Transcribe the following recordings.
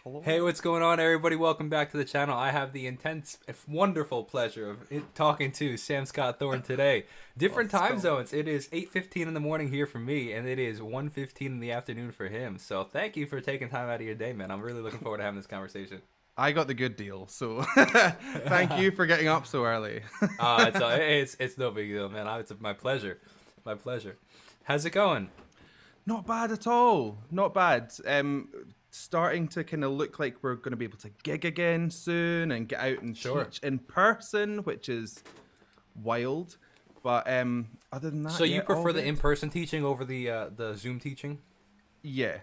Hello. Hey, what's going on, everybody? Welcome back to the channel. I have the intense, wonderful pleasure of talking to Sam Scott-Thorne today. Different Let's time go. zones. It is 8:15 in the morning here for me, and it is 1:15 in the afternoon for him. So thank you for taking time out of your day, man. I'm really looking forward to having this conversation. I got the good deal, so thank you for getting up so early. It's no big deal, man. It's my pleasure. My pleasure. How's it going? Not bad at all. Not bad. Starting to kind of look like we're going to be able to gig again soon and get out and Sure. teach in person, which is wild. But other than that, So yeah, you all prefer the good. in-person teaching over the Zoom teaching? Yeah.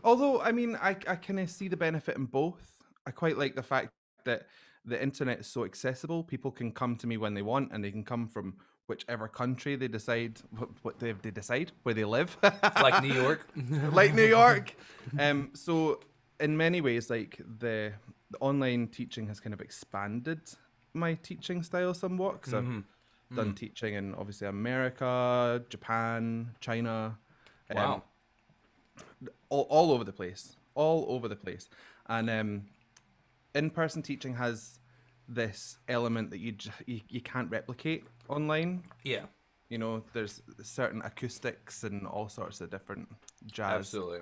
Although, I mean, I kind of see the benefit in both. I quite like the fact that the internet is so accessible. People can come to me when they want, and they can come from whichever country they decide what they decide where they live, Like New York? like New York. So in many ways, like the online teaching has kind of expanded my teaching style somewhat because I've hmm done teaching in obviously America, Japan, China. Um, Wow. all over the place, all over the place. And in-person teaching has this element that you can't replicate online. Yeah. You know, there's certain acoustics and all sorts of different jazz. Absolutely.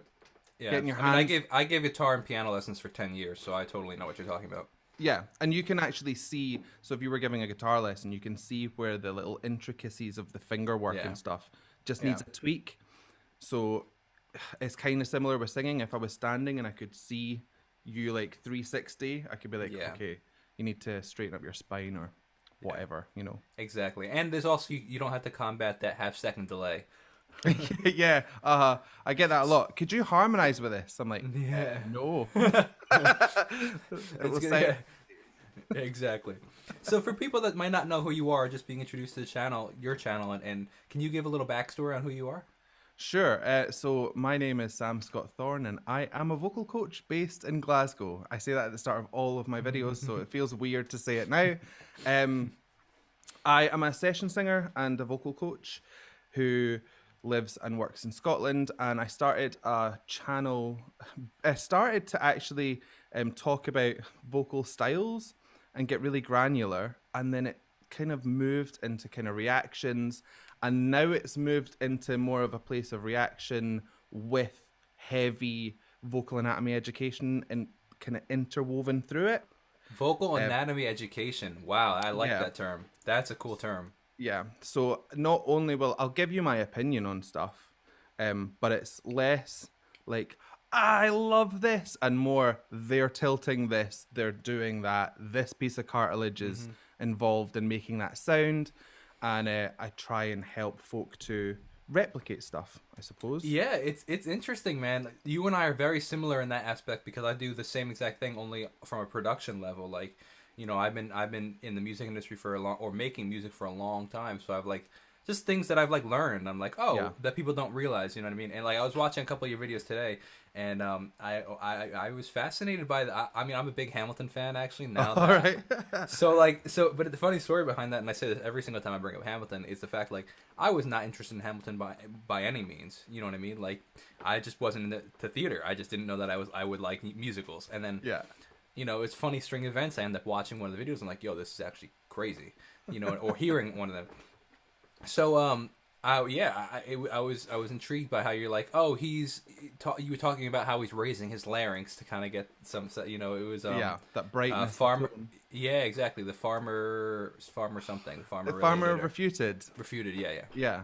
Yeah. Getting your I mean, hands, I gave guitar and piano lessons for 10 years, so I totally know what you're talking about. yeah, and you can actually see. So if you were giving a guitar lesson, you can see where the little intricacies of the finger work Yeah. and stuff just Yeah. needs a tweak. So it's kind of similar with singing. If I was standing and I could see you like 360, I could be like, Yeah. okay, you need to straighten up your spine or Yeah. whatever, you know. Exactly. And there's also you don't have to combat that half-second delay. Yeah, I get that a lot. Could you harmonize with this? I'm like, Yeah. no. It It's will good. say, Yeah. Exactly. So for people that might not know who you are, just being introduced to the channel, your channel, and can you give a little backstory on who you are? sure. So my name is Sam Scott-Thorne, and I am a vocal coach based in Glasgow. I say that at the start of all of my videos, so it feels weird to say it now. Um, I am a session singer and a vocal coach who lives and works in Scotland. And I started a channel. I started to actually talk about vocal styles and get really granular. And then it kind of moved into kind of reactions. And now it's moved into more of a place of reaction with heavy vocal anatomy education and kind of interwoven through it. Vocal Um, anatomy education. Wow, I like yeah. that term. That's a cool term. Yeah. So not only will I'll give you my opinion on stuff, but it's less like I love this and more they're tilting this, they're doing that. This piece of cartilage is hmm involved in making that sound, and I try and help folk to replicate stuff, I suppose. Yeah, it's interesting, man. Like, you and I are very similar in that aspect because I do the same exact thing, only from a production level. Like, I've been in the music industry for a long, or making music for a long time. So I've like just things that I've like learned. I'm like, Yeah. oh, that people don't realize. You know what I mean? And like I was watching a couple of your videos today, and I was fascinated by the. I mean, I'm a big Hamilton fan actually. Now All that right. but the funny story behind that, and I say this every single time I bring up Hamilton, is the fact like I was not interested in Hamilton by any means. You know what I mean? Like I just wasn't into to theater. I just didn't know that I would like musicals. And then Yeah. it's funny string events. I end up watching one of the videos. I'm like, yo, this is actually crazy. Or hearing one of them. So I was intrigued by how you're like, oh, you were talking about how he's raising his larynx to kind of get some, it was Yeah. That brightness. The farmer. tone. Yeah, exactly. The farmer something. The Farmer farmer related or refuted. refuted. Yeah, yeah. Yeah.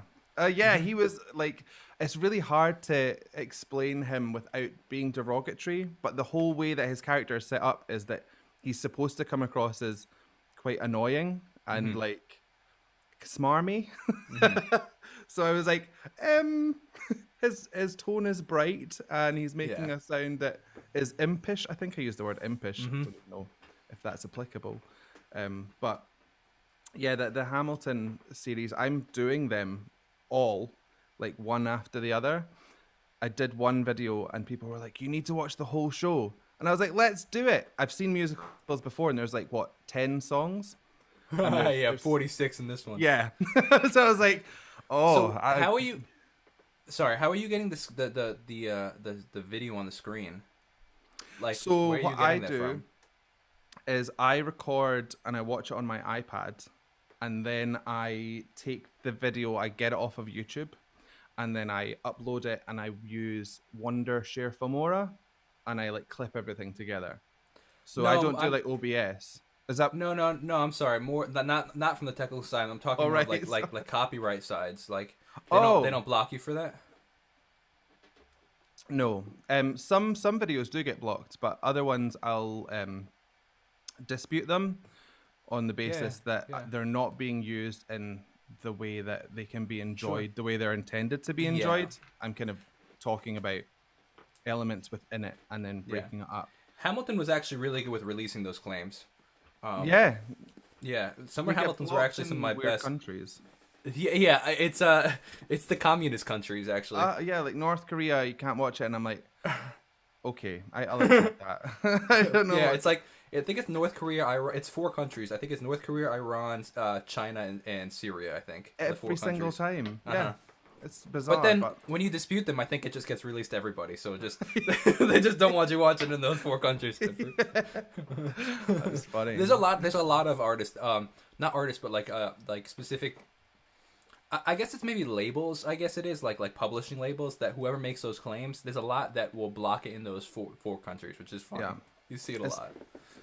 Yeah, he was like, it's really hard to explain him without being derogatory, but the whole way that his character is set up is that he's supposed to come across as quite annoying and hmm like smarmy. hmm So I was like, his tone is bright and he's Yeah. making a sound that is impish. I think I used the word impish. I hmm don't know if that's applicable. But yeah, the Hamilton series, I'm doing them all like one after the other. I did one video and people were like, you need to watch the whole show. And I was like, let's do it. I've seen musicals before and there's like, what, 10 songs? And Yeah, there's 46 in this one. yeah. So I was like, oh, So how are you? Sorry, how are you getting this the video on the screen? Like, So where are you what I getting that do from? is I record and I watch it on my iPad, and then I take the video, I get it off of YouTube, and then I upload it and I use Wondershare Filmora, and I like clip everything together. So I No, don't do I'm like OBS. Is that no. I'm sorry. More not from the technical side. I'm talking all more right? of like copyright sides. Like they Oh don't block you for that. no. Some videos do get blocked, but other ones I'll dispute them on the Yeah, basis that yeah, they're not being used in the way that they can be sure. enjoyed, the way they're intended to be Yeah, enjoyed. I'm kind of talking about elements within it and then yeah. breaking it up. Hamilton was actually really good with releasing those claims. Um, Yeah, yeah, Summer we get Hamiltons were blocked actually some of my in weird best. countries. Yeah, yeah, it's the communist countries actually. Yeah, like North Korea, you can't watch it, and I'm like, okay, I'll accept that. I don't know. Yeah, it's like I think it's North Korea, Iran. It's 4 countries. I think it's North Korea, Iran, China, and Syria. I think the four every single countries. time. Uh-huh. Yeah, it's bizarre. But then But when you dispute them, I think it just gets released to everybody. So it just they just don't want you watching in those 4 countries. that's funny. There's a lot of artists, not artists, but like specific. I guess it's maybe labels. I guess it is like publishing labels that whoever makes those claims, there's a lot that will block it in those four countries, which is fine. Yeah. You see it a lot.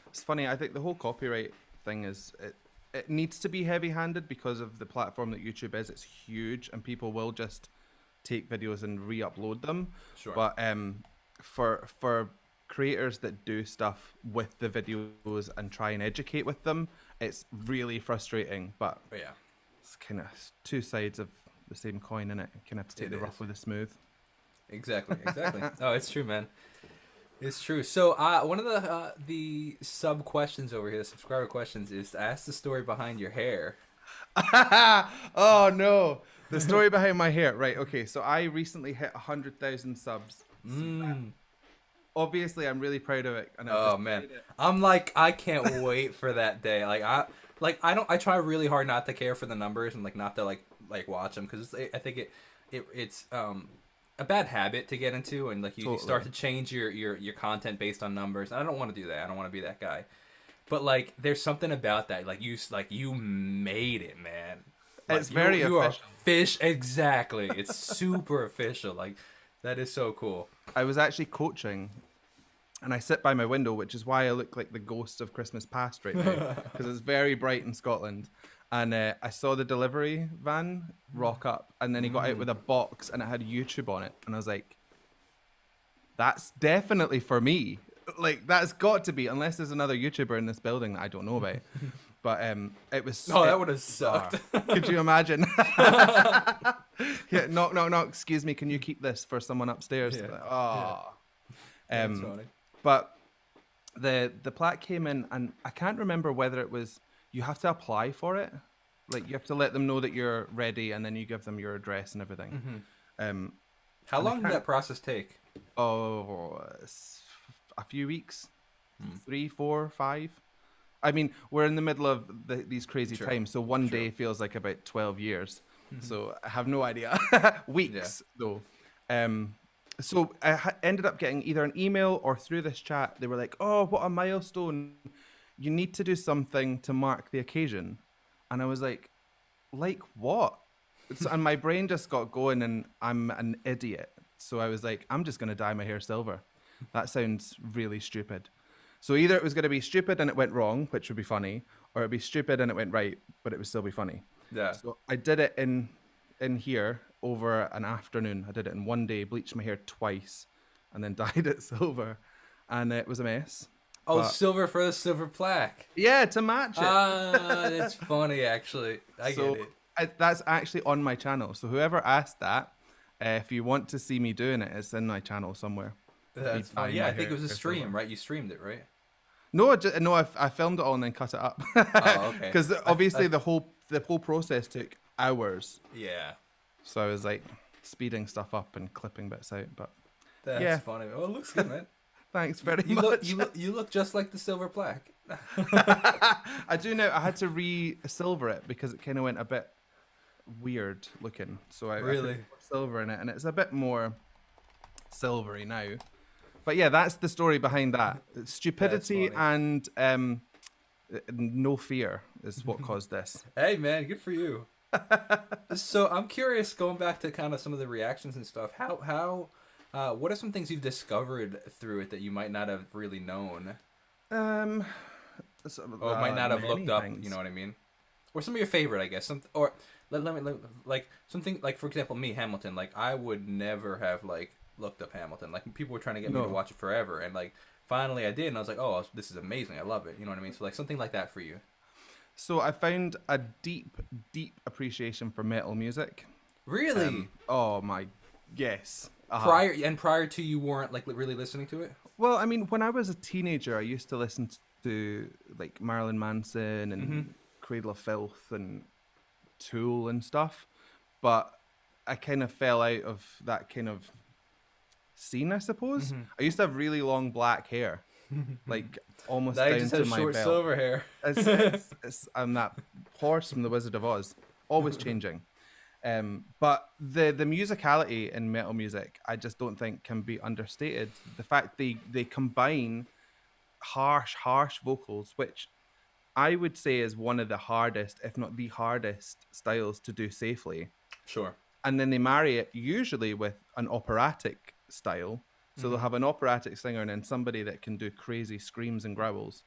It's funny. I think the whole copyright thing is it needs to be heavy-handed because of the platform that YouTube is. It's huge, and people will just take videos and re-upload them. Sure. But for creators that do stuff with the videos and try and educate with them, it's really frustrating. But yeah. it's kind of two sides of the same coin, innit? You kind of have to take It the is. rough with the smooth. Exactly. Oh, it's true, man. It's true. So, one of the sub questions over here, the subscriber questions, is to ask the story behind your hair. Oh no, the story behind my hair. Right. Okay. So I recently hit 100,000 subs. Obviously, I'm really proud of it. And I've Oh just man, made it. I'm like I can't wait for that day. I try really hard not to care for the numbers and like not to like watch them because I think it's a bad habit to get into, and like you start to change your content based on numbers. And I don't want to do that. I don't want to be that guy. But like, there's something about that. Like you made it, man. Like, It's very you official. are fish. Exactly. It's super official. Like that is so cool. I was actually coaching, and I sit by my window, which is why I look like the ghost of Christmas past right now, because it's very bright in Scotland. And I saw the delivery van rock up, and then he got out with a box, and it had YouTube on it, and I was like, "That's definitely for me. Like, that's got to be, unless there's another YouTuber in this building that I don't know about." But it was. Oh, that would have sucked. Could you imagine? Yeah, knock, knock, knock. Excuse me, can you keep this for someone upstairs? Yeah. Like, oh. That's funny. But the plaque came in, and I can't remember whether it was you have to apply for it. Like you have to let them know that you're ready, and then you give them your address and everything. How long did that process take? Oh, a few weeks, 3, 4, 5. I mean, we're in the middle of these crazy times, so one day feels like about 12 years. So I have no idea. Weeks, though. So I ended up getting either an email or through this chat, they were like, "Oh, what a milestone. You need to do something to mark the occasion." And I was like what? And my brain just got going, and I'm an idiot. So I was like, I'm just going to dye my hair silver. That sounds really stupid. So either it was going to be stupid and it went wrong, which would be funny, or it'd be stupid and it went right, but it would still be funny. Yeah. So I did it in here over an afternoon. I did it in one day, bleached my hair twice, and then dyed it silver. And it was a mess. Oh, silver for the silver plaque. Yeah, to match it. That's funny, actually. I get it. That's actually on my channel. So whoever asked that, if you want to see me doing it, it's in my channel somewhere. That's funny. Yeah, I think it was a stream, right? You streamed it, right? No, I filmed it all and then cut it up. Oh, okay. Because obviously the whole process took hours. Yeah. So I was like speeding stuff up and clipping bits out. But that's funny. Oh, it looks good, man. Thanks very much. You look just like the silver plaque. I do know. I had to re-silver it because it kind of went a bit weird looking. So I put silver in it, and it's a bit more silvery now. But yeah, that's the story behind that. That's Stupidity funny. and no fear is what caused this. Hey man, good for you. So I'm curious, going back to kind of some of the reactions and stuff. What are some things you've discovered through it that you might not have really known, um, or might not have looked many up? You things. know what I mean? Or some of your favorite, I guess. Like something like, for example, me, Hamilton. Like I would never have like looked up Hamilton. Like people were trying to get me to No. watch it forever, and like finally I did, and I was like, oh, this is amazing. I love it. You know what I mean? So like something like that for you. So I found a deep, deep appreciation for metal music. Really? Oh my, yes. Prior to, you weren't like really listening to it. Well, I mean, when I was a teenager, I used to listen to like Marilyn Manson Mm-hmm. and Cradle of Filth and Tool and stuff, but I kind of fell out of that kind of scene, I suppose. Mm-hmm. I used to have really long black hair, like almost Now you down just to have my short belt. silver hair. I'm that horse from the Wizard of Oz, always changing. But the musicality in metal music, I just don't think can be understated. The fact they combine harsh vocals, which I would say is one of the hardest, if not the hardest, styles to do safely. Sure. And then they marry it usually with an operatic style. So they'll Mm-hmm. have an operatic singer and then somebody that can do crazy screams and growls.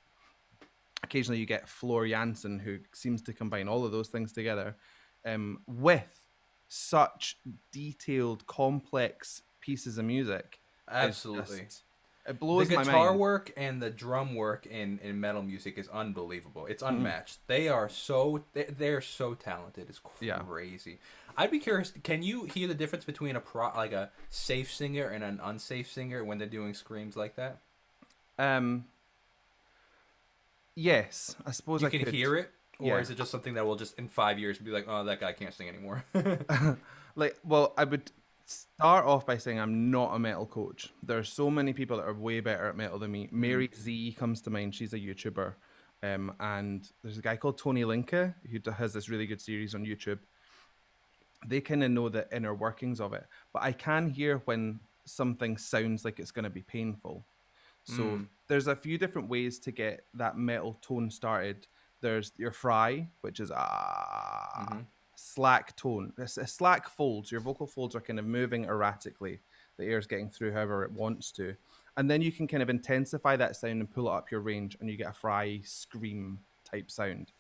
Occasionally you get Floor Jansen, who seems to combine all of those things together with such detailed, complex pieces of music. It's Absolutely. just, it The blows my guitar mind. work and the drum work in metal music is unbelievable. It's Mhm. unmatched. They're so talented. It's Yeah. crazy. I'd be curious. Can you hear the difference between like a safe singer and an unsafe singer when they're doing screams like that? Um, yes, I suppose You I can could. hear it, or Yeah. is it just something that will just in 5 years be like, oh, that guy can't sing anymore? Like, well, I would start off by saying I'm not a metal coach. There are so many people that are way better at metal than me. Mary Z comes to mind. She's a YouTuber. And there's a guy called Tony Linka who has this really good series on YouTube. They kind of know the inner workings of it. But I can hear when something sounds like it's going to be painful. So Mm. there's a few different ways to get that metal tone started. There's your fry, which is Mm-hmm. slack tone. Slack folds. Your vocal folds are kind of moving erratically. The air's getting through however it wants to. And then you can kind of intensify that sound and pull it up your range, and you get a fry scream type sound.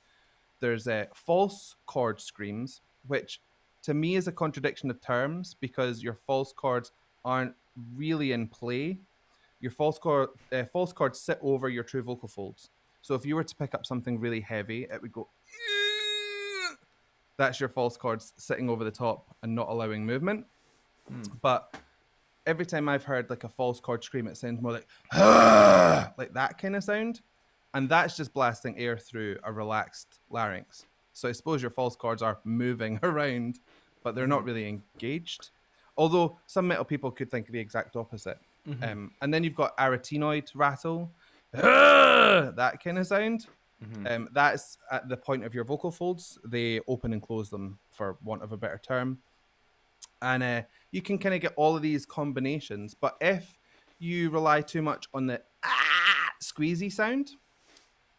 There's false chord screams, which to me is a contradiction of terms because your false chords aren't really in play. Your false chords sit over your true vocal folds. So if you were to pick up something really heavy, it would go. That's your false chords sitting over the top and not allowing movement. Mm. But every time I've heard like a false chord scream, it sounds more like like that kind of sound, and that's just blasting air through a relaxed larynx. So I suppose your false chords are moving around, but they're not really engaged. Although some metal people could think the exact opposite. Mm-hmm. And then you've got arytenoid rattle, that kind of sound. Mm-hmm. That's at the point of your vocal folds. They open and close them, for want of a better term. And you can kind of get all of these combinations. But if you rely too much on the squeezy sound,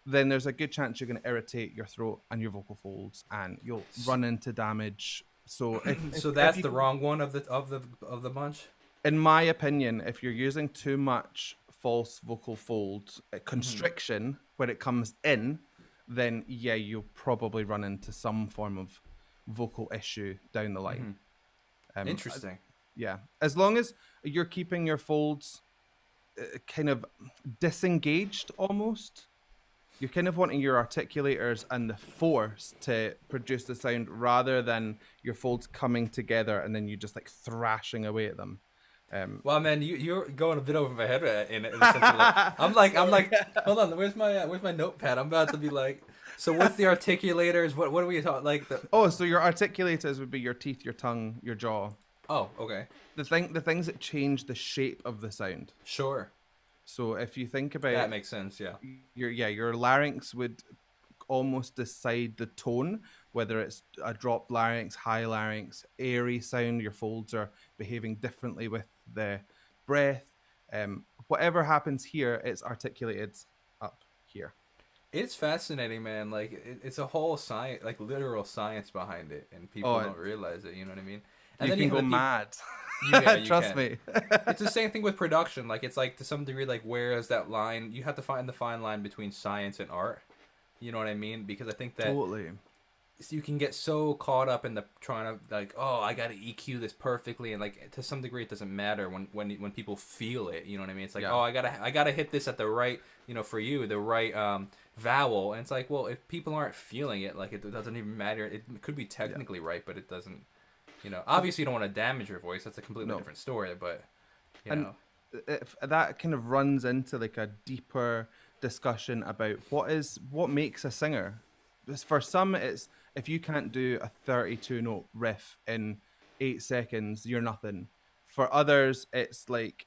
then there's a good chance you're going to irritate your throat and your vocal folds, and you'll run into damage. So So if that's you, the wrong one of the bunch. in my opinion, if you're using too much false vocal fold constriction when it comes in, then yeah, you'll probably run into some form of vocal issue down the line. Interesting. Yeah, as long as you're keeping your folds kind of disengaged almost, you're kind of wanting your articulators and the force to produce the sound rather than your folds coming together and then you just like thrashing away at them. Well, man, you're going a bit over my head in a sense of like, I'm like, hold on, where's my notepad? I'm about to be like, so what's the articulators? What are we talking like the? Oh, so your articulators would be your teeth, your tongue, your jaw. Oh, okay, The things that change the shape of the sound. sure, So if you think about that makes sense. Yeah. your larynx would almost decide the tone, whether it's a dropped larynx, high larynx, airy sound. Your folds are behaving differently with the breath. Whatever happens here, it's articulated up here. It's fascinating, man. Like it's a whole science, like literal science behind it, and people Oh, don't realize it. You know what I mean? And you then can you go have the people. mad. Yeah, you Trust can. me. It's the same thing with production. Like it's like to some degree, like where is that line? You have to find the fine line between science and art. You know what I mean? Because I think that Totally. you can get so caught up in the trying to like, oh, I got to EQ this perfectly, and like to some degree, it doesn't matter when people feel it. You know what I mean? It's like, Yeah. oh, I gotta hit this at the right, for you, the right vowel, and it's like, well, if people aren't feeling it, like it doesn't even matter. It could be technically right, but it doesn't. Obviously, you don't want to damage your voice. That's a completely different story, but And that kind of runs into like a deeper discussion about what makes a singer. For some, it's if you can't do a 32 note riff in 8 seconds, you're nothing. For others, it's like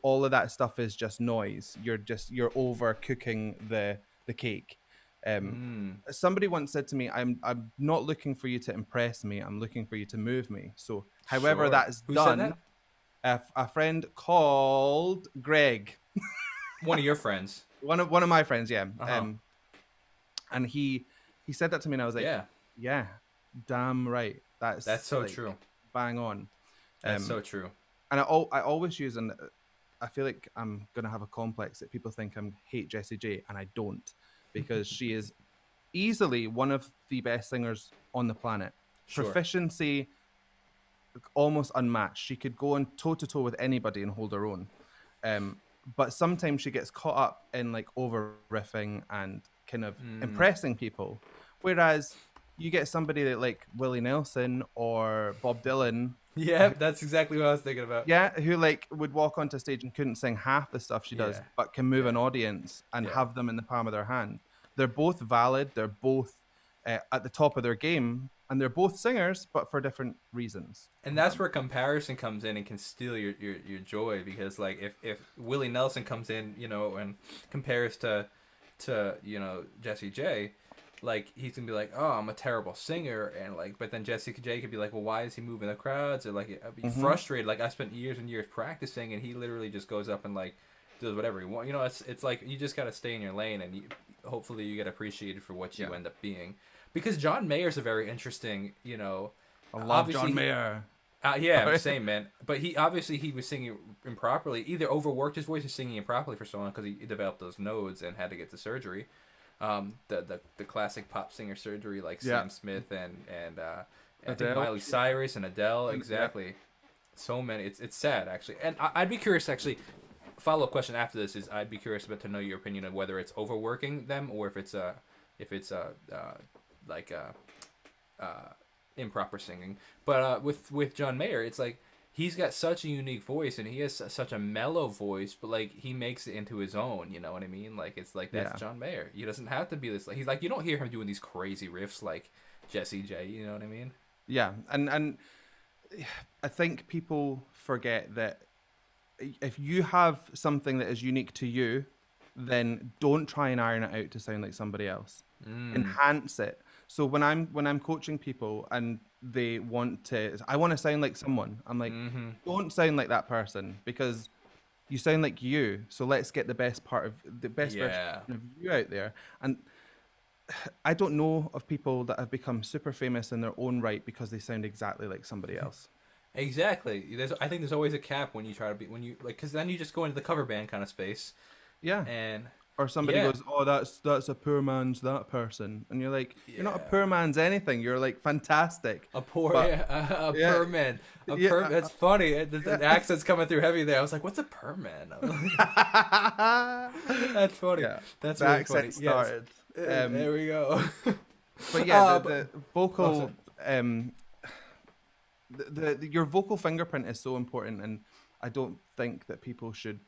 all of that stuff is just noise. You're overcooking the cake. Somebody once said to me, I'm not looking for you to impress me. I'm looking for you to move me. So, however Sure. that's Who done, said a friend called Greg, one of your friends. one of my friends, yeah. Uh-huh. And he said that to me, and I was like, Yeah. yeah, damn right. That's so like, true. bang on. That's so true. And I always use, and I feel like I'm gonna have a complex that people think I'm hate Jessie J, and I don't, because she is easily one of the best singers on the planet. Sure. Proficiency almost unmatched. She could go on toe to toe with anybody and hold her own. But sometimes she gets caught up in like over riffing and kind of impressing people. Whereas you get somebody that like Willie Nelson or Bob Dylan. Yeah, that's exactly what I was thinking about. Yeah, who like would walk onto stage and couldn't sing half the stuff she does, Yeah. but can move an audience and have them in the palm of their hand. They're both valid. They're both at the top of their game, and they're both singers, but for different reasons. And that's where comparison comes in and can steal your joy, because like if Willie Nelson comes in, and compares to Jessie J, like he's gonna be like, oh, I'm a terrible singer, and like, but then Jessie J could be like, well, why is he moving the crowds? Or like, I'd be frustrated. Like I spent years and years practicing, and he literally just goes up and like does whatever he wants. It's like you just gotta stay in your lane, and hopefully you get appreciated for what you end up being. Because John Mayer's a very interesting, I love John Mayer. Yeah, same, man. But he was singing improperly. Either overworked his voice or singing improperly for so long because he developed those nodes and had to get the surgery. The classic pop singer surgery like Sam Smith and I think Miley Cyrus and Adele. Exactly. Yeah. So many. It's sad actually. And I'd be curious actually. Follow-up question after this is I'd be curious about to know your opinion of whether it's overworking them or if it's improper singing. But with John Mayer, it's like he's got such a unique voice and he has such a mellow voice, but like he makes it into his own. You know what I mean? Like it's like that's John Mayer. He doesn't have to be this. Like he's like you don't hear him doing these crazy riffs like Jessie J. You know what I mean? Yeah, and I think people forget that if you have something that is unique to you, then don't try and iron it out to sound like somebody else. Enhance it. So when I'm coaching people and they I want to sound like someone, I'm like, don't sound like that person because you sound like you. So let's get the best version of you out there. And I don't know of people that have become super famous in their own right because they sound exactly like somebody else. Exactly. I think there's always a cap when you try to be because then you just go into the cover band kind of space. Yeah. And or somebody goes, oh, that's a poor man's that person, and you're like, you're not a poor man's anything. You're like fantastic. A poor man. That's funny. The accent's coming through heavy there. I was like, what's a per man? That's funny. Yeah. That's really funny. Started. Yes. There we go. But yeah, the vocal. Your vocal fingerprint is so important, and I don't think that people should.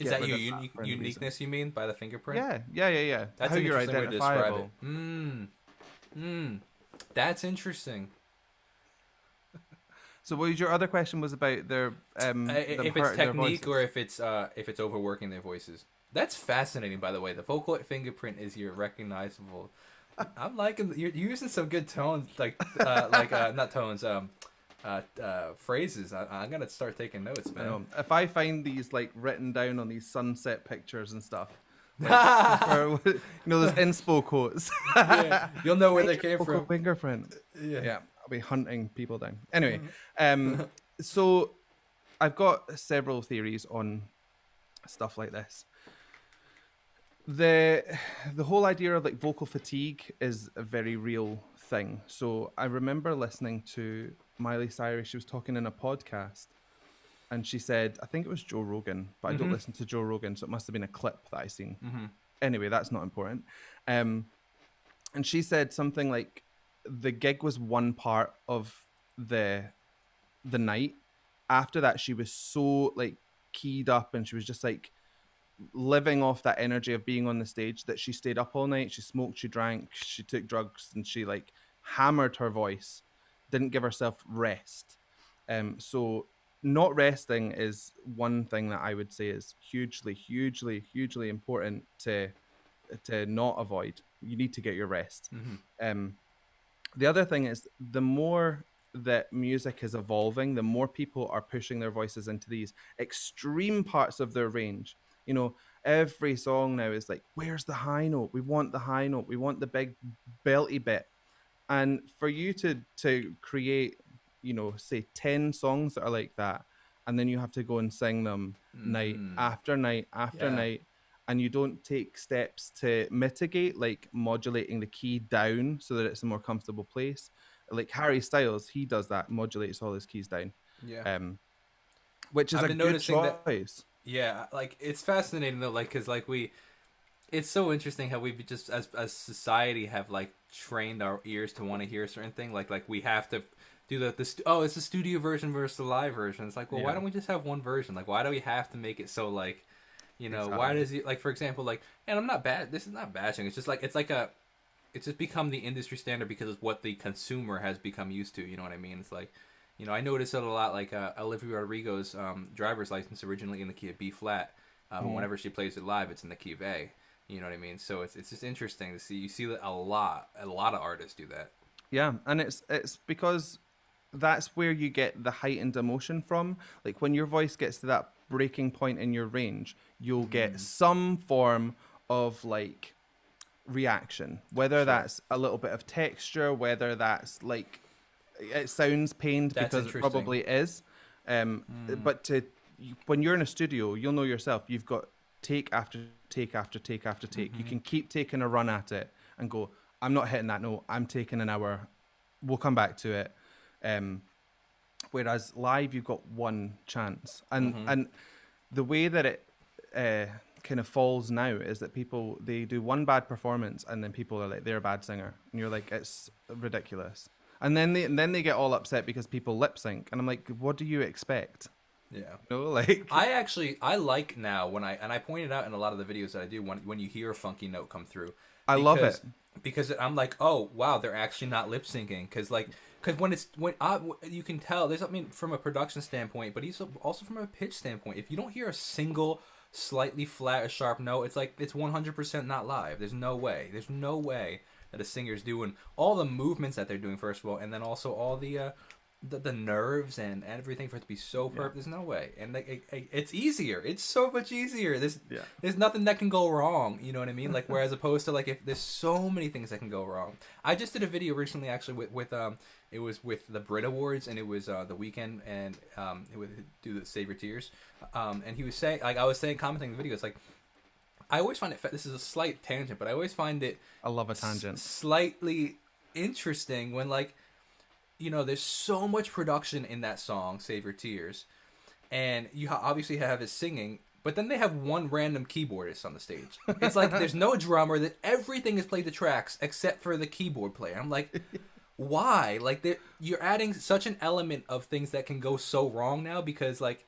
Is that your uniqueness? You mean by the fingerprint? Yeah. That's how an you're interesting way to describe identifiable. it. That's interesting. So, what was your other question? Was about their if it's technique or if it's overworking their voices. That's fascinating, by the way. The vocal fingerprint is your recognizable. I'm liking you're using some good tones, like not tones, phrases. I'm gonna start taking notes, I man. know. If I find these like written down on these sunset pictures and stuff, like super, those inspo quotes. Yeah, you'll know where they Where's your came local from. fingerprint. Yeah. Yeah, I'll be hunting people down. Anyway, so I've got several theories on stuff like this. The whole idea of like vocal fatigue is a very real thing. So I remember listening to Miley Cyrus. She was talking in a podcast, and she said, I think it was Joe Rogan, but I don't listen to Joe Rogan, so it must have been a clip that I seen. Anyway, that's not important. And she said something like the gig was one part of the night. After that, she was so like keyed up, and she was just like living off that energy of being on the stage that she stayed up all night. She smoked, she drank, she took drugs, and she like hammered her voice, didn't give herself rest. So not resting is one thing that I would say is hugely, hugely, hugely important to not avoid. You need to get your rest. The other thing is the more that music is evolving, the more people are pushing their voices into these extreme parts of their range. Every song now is like, where's the high note? We want the high note. We want the big belty bit. And for you to create, say 10 songs that are like that, and then you have to go and sing them night after night after night, and you don't take steps to mitigate, like modulating the key down so that it's a more comfortable place. Like Harry Styles, he does that, modulates all his keys down. Yeah. Which is I've a been good noticing choice. Yeah, like it's fascinating though, like because like it's so interesting how we just as society have like trained our ears to want to hear a certain thing. Like we have to do it's the studio version versus the live version. It's like, well, why don't we just have one version? Like, why do we have to make it so like, Exactly. why does it like, for example, like, and I'm not bad. This is not bashing. It's just like it's just become the industry standard because it's what the consumer has become used to. You know what I mean? It's like, I notice it a lot. Like Olivia Rodrigo's driver's license originally in the key of B flat, but whenever she plays it live, it's in the key of A. You know what I mean? So it's just interesting to see. You see that a lot of artists do that. Yeah, and it's because that's where you get the heightened emotion from. Like when your voice gets to that breaking point in your range, you'll get some form of like reaction, whether that's a little bit of texture, whether that's like it sounds pained, because it probably is. But when you're in a studio, you'll know yourself, you've got take after take after take after take. You can keep taking a run at it and go, I'm not hitting that note, I'm taking an hour, we'll come back to it. Whereas live, you've got one chance. And the way that it kind of falls now is that people, they do one bad performance and then people are like, they're a bad singer, and you're like, it's ridiculous. And then they get all upset because people lip sync, and I'm like, what do you expect? Yeah. Like I like now when I pointed out in a lot of the videos that I do, when you hear a funky note come through, I love it, because I'm like, oh wow, they're actually not lip syncing, because when you can tell, from a production standpoint, but also from a pitch standpoint, if you don't hear a single slightly flat or sharp note, it's like it's 100% not live. There's no way that a singer's doing all the movements that they're doing, first of all, and then also all the nerves and everything for it to be so perfect. There's no way. And it's easier. It's so much easier. There's nothing that can go wrong. You know what I mean? Like, whereas opposed to like, if there's so many things that can go wrong. I just did a video recently actually with it was with the Brit Awards, and it was The Weeknd, and it would do the Save Your Tears. And he was saying, like, I was saying, commenting in the video, it's like, I always find it, this is a slight tangent, but I always find it, I love a tangent, slightly interesting when, like, there's so much production in that song, Save Your Tears, and you obviously have it singing, but then they have one random keyboardist on the stage. It's like there's no drummer, that everything is played to tracks except for the keyboard player. I'm like, why? Like, you're adding such an element of things that can go so wrong now, because, like,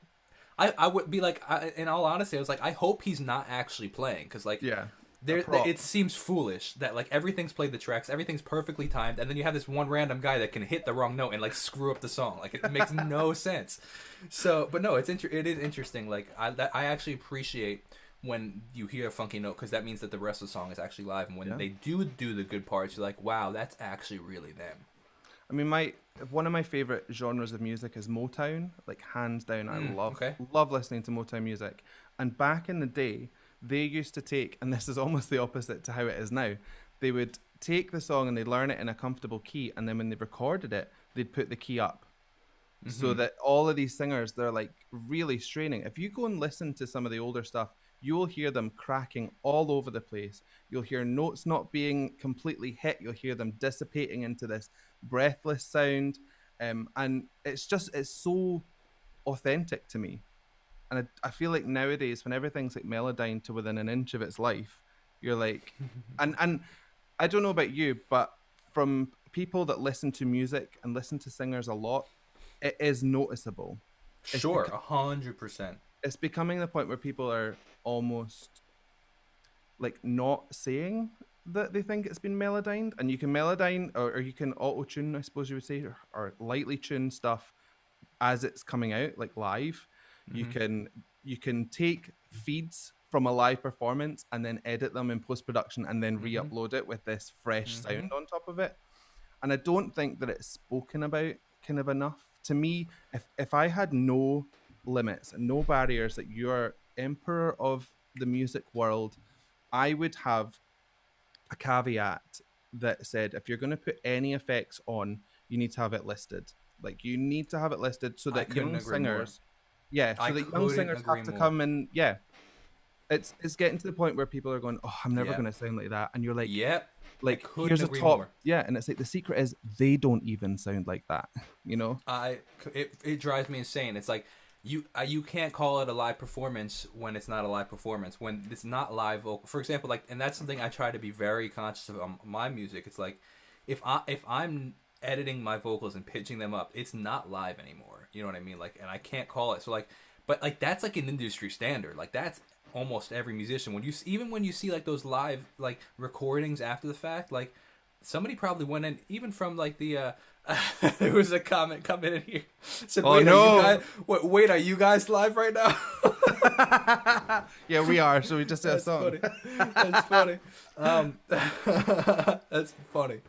I would be like, in all honesty, I was like, I hope he's not actually playing, because, like, it seems foolish that, like, everything's played the tracks, everything's perfectly timed, and then you have this one random guy that can hit the wrong note and, like, screw up the song. Like, it makes no sense. So, but no, it is interesting. Like, I actually appreciate when you hear a funky note, because that means that the rest of the song is actually live, and when they do the good parts, you're like, wow, that's actually really them. I mean, my one of my favorite genres of music is Motown, like hands down. I Okay. love listening to Motown music. And back in the day, they used to take, and this is almost the opposite to how it is now. They would take the song and they'd learn it in a comfortable key, and then when they recorded it, they'd put the key up so Mm-hmm. that all of these singers, they're like really straining. If you go and listen to some of the older stuff, you will hear them cracking all over the place. You'll hear notes not being completely hit. You'll hear them dissipating into this breathless sound. And it's so authentic to me. And I feel like nowadays, when everything's like melodyne to within an inch of its life, you're like, and I don't know about you, but from people that listen to music and listen to singers a lot, it is noticeable. It's Sure, 100%. it's becoming the point where people are almost like not saying that they think it's been melodined, and you can melodyne or you can auto tune, I suppose you would say, or lightly tune stuff as it's coming out, like live. You Mm-hmm. can you can take feeds from a live performance and then edit them in post production and then Mm-hmm. re-upload it with this fresh Mm-hmm. sound on top of it. And I don't think that it's spoken about kind of enough. To me, if I had no limits and no barriers, that you're emperor of the music world, I would have a caveat that said if you're going to put any effects on, you need to have it listed. Like you need to have it listed so I that couldn't young agree more. singers, yeah, I so that young couldn't singers agree have to more. come and yeah, it's getting to the point where people are going, oh, I'm never Yep. going to sound like that, and you're Yep. I like couldn't here's a agree top, more. yeah, and it's like the secret is they don't even sound like that, you know. It drives me insane. It's like you can't call it a live performance when it's not a live performance, when it's not live vocal. For example, like, and that's something I try to be very conscious of on my music. It's like if I'm editing my vocals and pitching them up, it's not live anymore. You know what I mean? Like, and I can't call it. So like, but like that's like an industry standard. Like that's almost every musician. When you even when you see like those live like recordings after the fact, like somebody probably went in even from like the there was a comment coming in here. Said, Oh "Wait, are you no. guys? Wait, are you guys live right now?" Yeah, we are. So we just did a That's song. funny. That's funny. That's funny.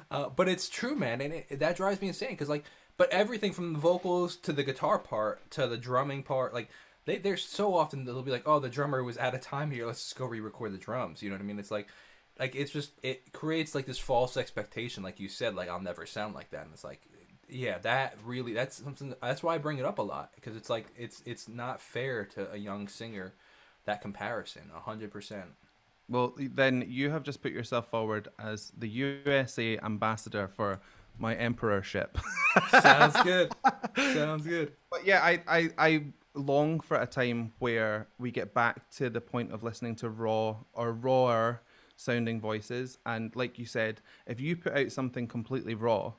But it's true, man, and that drives me insane because like, but everything from the vocals to the guitar part to the drumming part, like they're so often they'll be like, "Oh, the drummer was out of time here. Let's just go re-record the drums." You know what I mean? It's like it's just it creates like this false expectation, like you said, like I'll never sound like that, and it's like, yeah, that really that's something. That's why I bring it up a lot because it's like it's not fair to a young singer, that comparison, 100%. Well, then you have just put yourself forward as the USA ambassador for my emperorship. Sounds good. Sounds good. But yeah, I long for a time where we get back to the point of listening to raw or rawer sounding voices. And like you said, if you put out something completely raw,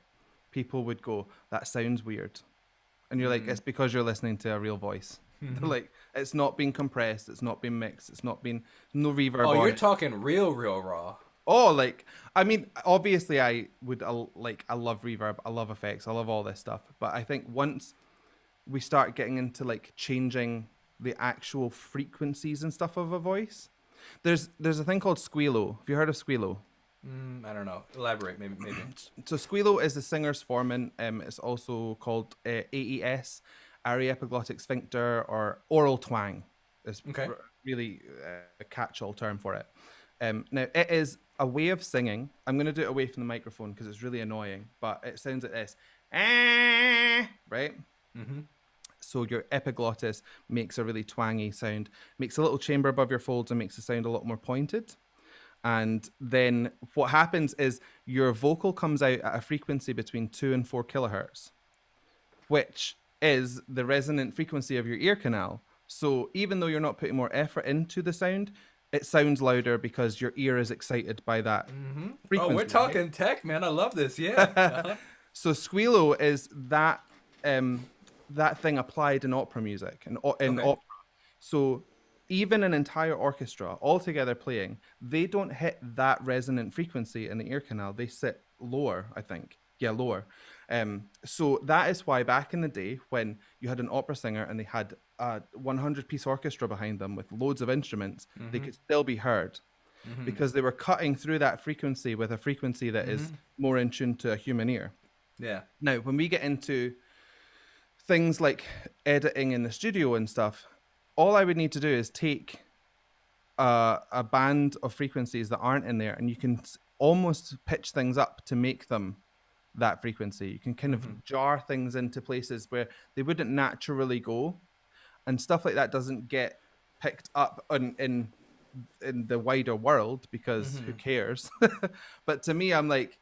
people would go, that sounds weird. And you're like, Mm. it's because you're listening to a real voice. They're like, it's not been compressed, it's not been mixed, it's not been no reverb Oh, on you're it. talking real raw. Oh, like I mean, obviously, I would like I love reverb, I love effects, I love all this stuff. But I think once we start getting into like changing the actual frequencies and stuff of a voice, there's a thing called squealo. Have you heard of squealo? I don't know. Elaborate, maybe. So squealo is the singer's foreman. It's also called AES, ariepiglottic sphincter, or oral twang. Is Okay. really a catch-all term for it. Now, it is a way of singing. I'm going to do it away from the microphone because it's really annoying, but it sounds like this. Right? Mm-hmm. So your epiglottis makes a really twangy sound, makes a little chamber above your folds and makes the sound a lot more pointed. And then what happens is your vocal comes out at a frequency between 2 and 4 kilohertz, which is the resonant frequency of your ear canal. So even though you're not putting more effort into the sound, it sounds louder because your ear is excited by that Mm-hmm. Oh, frequency. we're Right? talking tech, man. I love this. Yeah. Uh-huh. So squealo is that thing applied in opera music and in Okay. opera. So even an entire orchestra all together playing, they don't hit that resonant frequency in the ear canal. They sit lower, I think. Yeah, lower. So that is why back in the day when you had an opera singer and they had a 100-piece orchestra behind them with loads of instruments, they Mm-hmm. could still be heard Mm-hmm. because they were cutting through that frequency with a frequency that is Mm-hmm. more in tune to a human ear. Yeah. Now, when we get into things like editing in the studio and stuff, all I would need to do is take a band of frequencies that aren't in there, and you can almost pitch things up to make them that frequency. You can kind Mm-hmm. of jar things into places where they wouldn't naturally go, and stuff like that doesn't get picked up in the wider world because who Mm-hmm. cares? But to me, I'm like,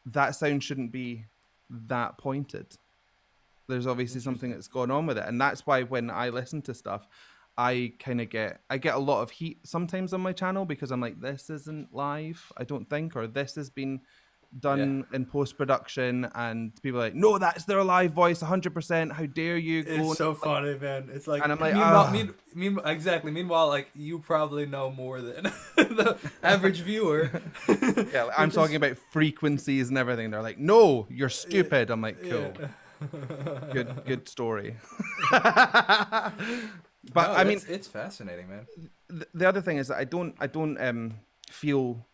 that sound shouldn't be that pointed. There's obviously something Interesting. that's going on with it, and that's why when I listen to stuff, I get a lot of heat sometimes on my channel because I'm like, this isn't live, I don't think, or this has been Yeah. done in post production, and people are like, no, that's their live voice 100%, how dare you It's go. so funny, man. It's like, And I'm like, meanwhile, ah. exactly. Meanwhile, like, you probably know more than the average viewer. Yeah, I'm Which talking is, about frequencies and everything. They're like, no, you're yeah, stupid. I'm like, yeah. cool, good story. But No, I mean, it's fascinating, man. the other thing is that I don't feel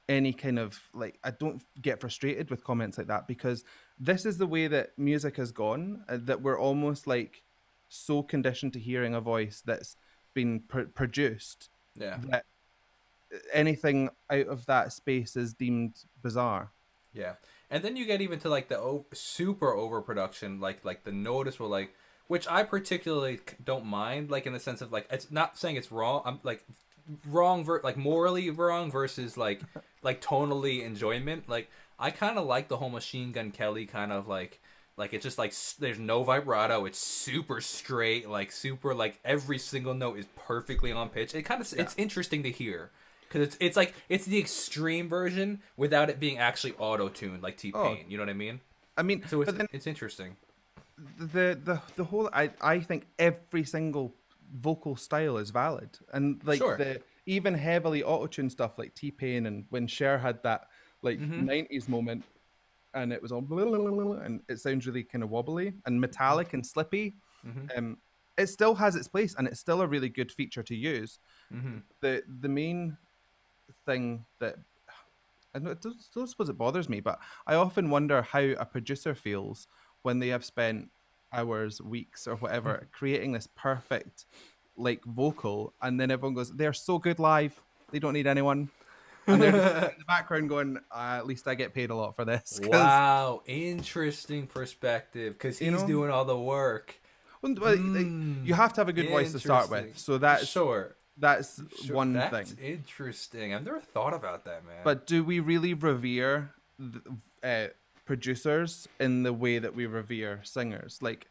any kind of like, I don't get frustrated with comments like that, because this is the way that music has gone, that we're almost like so conditioned to hearing a voice that's been produced Yeah. that anything out of that space is deemed bizarre. Yeah, and then you get even to like the super overproduction, like the noticeable, like, which I particularly don't mind, like in the sense of like, it's not saying it's wrong. I'm like wrong, like morally wrong versus like tonally enjoyment. Like I kind of like the whole Machine Gun Kelly kind of like it's just like there's no vibrato. It's super straight, like super like every single note is perfectly on pitch. It kind of Yeah. it's interesting to hear. Because it's like it's the extreme version without it being actually auto tuned like T Oh, Pain. You know what I mean? I mean, So but then it's interesting. the whole, I think every single vocal style is valid, and like Sure. the even heavily auto-tuned stuff like T-Pain, and when Cher had that like Mm-hmm. 90s moment and it was all blah, blah, blah, blah, and it sounds really kind of wobbly and metallic and slippy. Mm-hmm. It still has its place, and it's still a really good feature to use. Mm-hmm. The main thing that I don't suppose it bothers me, but I often wonder how a producer feels when they have spent hours, weeks, or whatever creating this perfect like vocal, and then everyone goes, "They're so good live, they don't need anyone," and they're just in the background going, "At least I get paid a lot for this," because Wow, interesting perspective. Because you he's know, doing all the work. like, you have to have a good voice to start with, Interesting. so that's Sure. that's Sure. one That's thing. interesting. I've never thought about that, man. But do we really revere producers in the way that we revere singers? Like,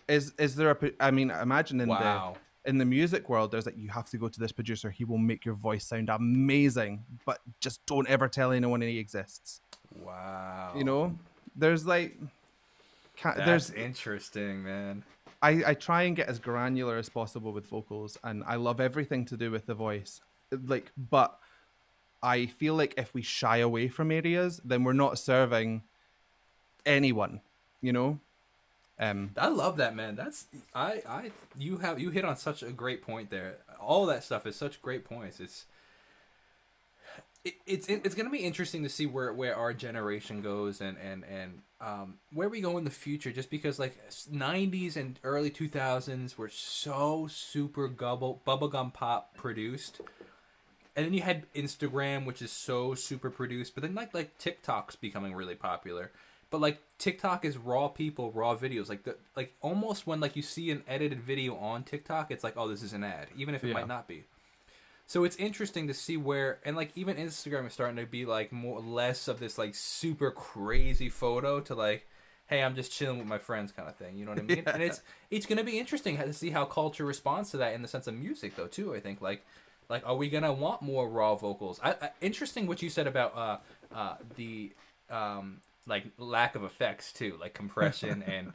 is there I mean, imagine Wow. in the music world, there's like, you have to go to this producer. He will make your voice sound amazing, but just don't ever tell anyone he exists. You Wow. know, there's like, That's there's interesting, man. I try and get as granular as possible with vocals, and I love everything to do with the voice. Like, but I feel like if we shy away from areas, then we're not serving anyone, you know? I love that, man. That's you hit on such a great point there. All that stuff is such great points. It's gonna be interesting to see where our generation goes and where we go in the future. Just because like '90s and early 2000s were so super bubblegum pop produced, and then you had Instagram, which is so super produced. But then like TikTok's becoming really popular. But like TikTok is raw people, raw videos. Like almost when like you see an edited video on TikTok, it's like, oh, this is an ad, even if it Yeah. might not be. So it's interesting to see where, and like even Instagram is starting to be like more less of this like super crazy photo to like, hey, I'm just chilling with my friends kind of thing. You know what I mean? Yeah. And it's gonna be interesting to see how culture responds to that in the sense of music though too. I think like are we gonna want more raw vocals? Interesting what you said about the like lack of effects too, like compression and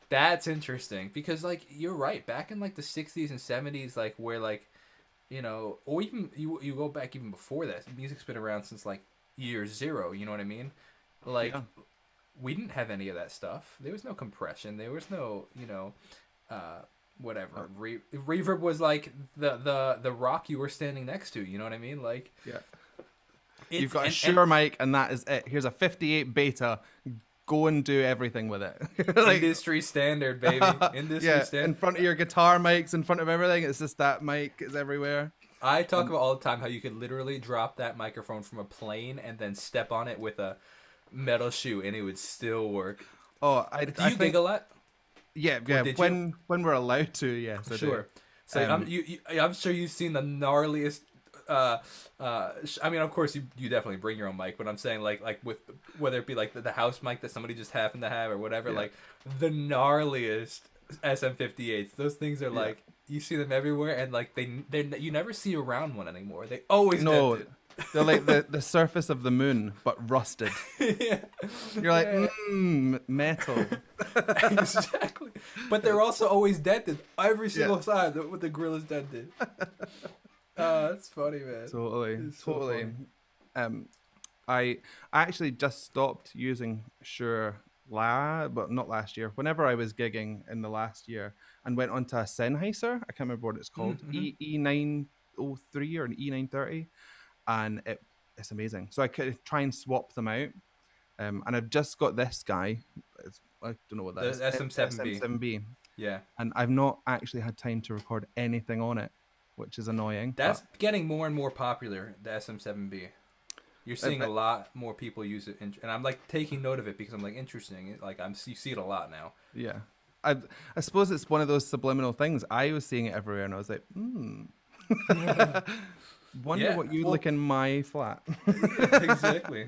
that's interesting because like you're right. Back in like the '60s and '70s, like where like or even you go back even before that, music's been around since like year zero. You know what I mean? Like Yeah. we didn't have any of that stuff. There was no compression. There was no whatever. Reverb was like the rock you were standing next to. You know what I mean? Like Yeah. You've It's got a and Shure mic, and that is it. Here's a 58 beta. Go and do everything with it. Like, industry standard, baby. Industry yeah, standard. in front of your guitar mics, in front of everything. It's just that mic is everywhere. I talk And about all the time how you could literally drop that microphone from a plane and then step on it with a metal shoe and it would still work. oh, Do I you gig think a lot, yeah, or yeah. did you? When we're allowed to, yes, I do. Sure. So Um, I'm sure you've seen the gnarliest. I mean, of course, you definitely bring your own mic, but I'm saying like with whether it be like the house mic that somebody just happened to have or whatever, yeah, like the gnarliest SM58s. Those things are yeah. like you see them everywhere, and like they you never see around one anymore. They always No, dented. they're like the surface of the moon, but rusted. Yeah, You're like, yeah, metal. exactly. But they're also always dented. Every Yeah, single side with the grill is dented. That's funny, man. totally, It's so totally. funny. Um, I actually just stopped using Shure but not last year. Whenever I was gigging in the last year, and went onto a Sennheiser. I can't remember what it's called. Mm-hmm. E903 or an E930, and it's amazing. So I could try and swap them out. And I've just got this guy. I don't know what that The is. SM7B. SM7B, Yeah. and I've not actually had time to record anything on it, which is annoying. That's getting more and more popular, the SM7B. You're seeing a But lot more people use it, and I'm like taking note of it because I'm like interesting. Like you see it a lot now. yeah, I suppose it's one of those subliminal things. I was seeing it everywhere, and I was like, wonder Yeah, what you well, look in my flat. exactly.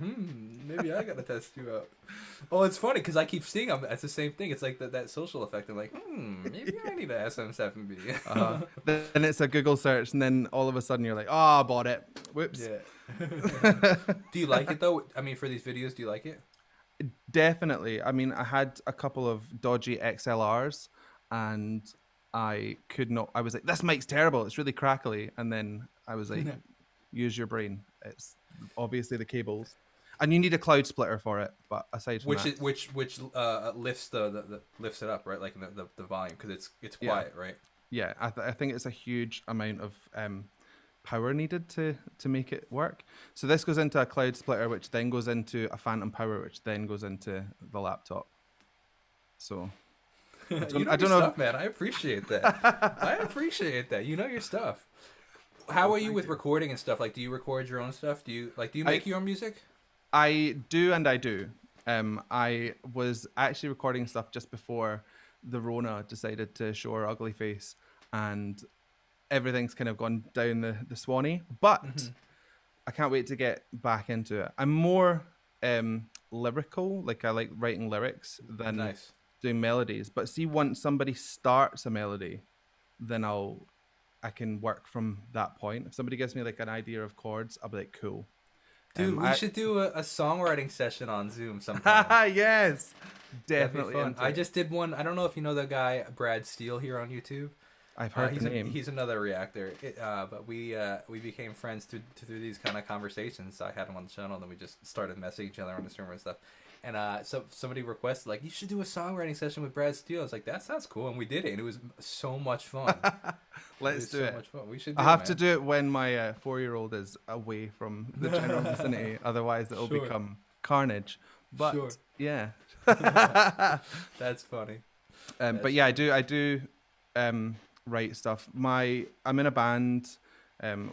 Maybe I gotta test you out. Well, it's funny because I keep seeing them. It's the same thing. It's like that social effect. I'm like, maybe I need a SM7B. Then it's a Google search, and then all of a sudden you're like, oh, I bought it. Whoops. Yeah. Do you like it though? I mean, for these videos, do you like it? Definitely. I mean, I had a couple of dodgy XLRs, and I could not. I was like, this mic's terrible. It's really crackly. And then I was like, use your brain. It's obviously the cables, and you need a cloud splitter for it. But aside from that, Which lifts the lifts it up, right? Like the volume because it's yeah, quiet, right? yeah, I think it's a huge amount of power needed to make it work. So this goes into a cloud splitter, which then goes into a phantom power, which then goes into the laptop. So You know I your don't know. stuff, man. I appreciate that. I appreciate that. You know your stuff. How are you with recording and stuff? Like, do you record your own stuff? Do you make your own music? I do and I do. I was actually recording stuff just before the Rona decided to show her ugly face, and everything's kind of gone down the Swanee. But I can't wait to get back into it. I'm more lyrical, like I like writing lyrics than Nice. doing melodies. But see, once somebody starts a melody, then I can work from that point. If somebody gives me like an idea of chords, I'll be like, cool. Dude, we should do a songwriting session on Zoom sometime. Yes, That'd be definitely. fun. I just did one. I don't know if you know the guy Brad Steele here on YouTube. I've heard the name. He's another reactor. But we became friends through these kind of conversations. I had him on the channel, and then we just started messaging each other on the server and stuff. And so somebody requested like, you should do a songwriting session with Brad Steele. I was like, that sounds cool, and we did it, and it was so much fun. Let's do it. Much fun. We should. I have to do it when my 4-year-old is away from the general vicinity. Otherwise, it'll become carnage. But Sure. yeah, That's funny. but yeah, I do write stuff. I'm in a band.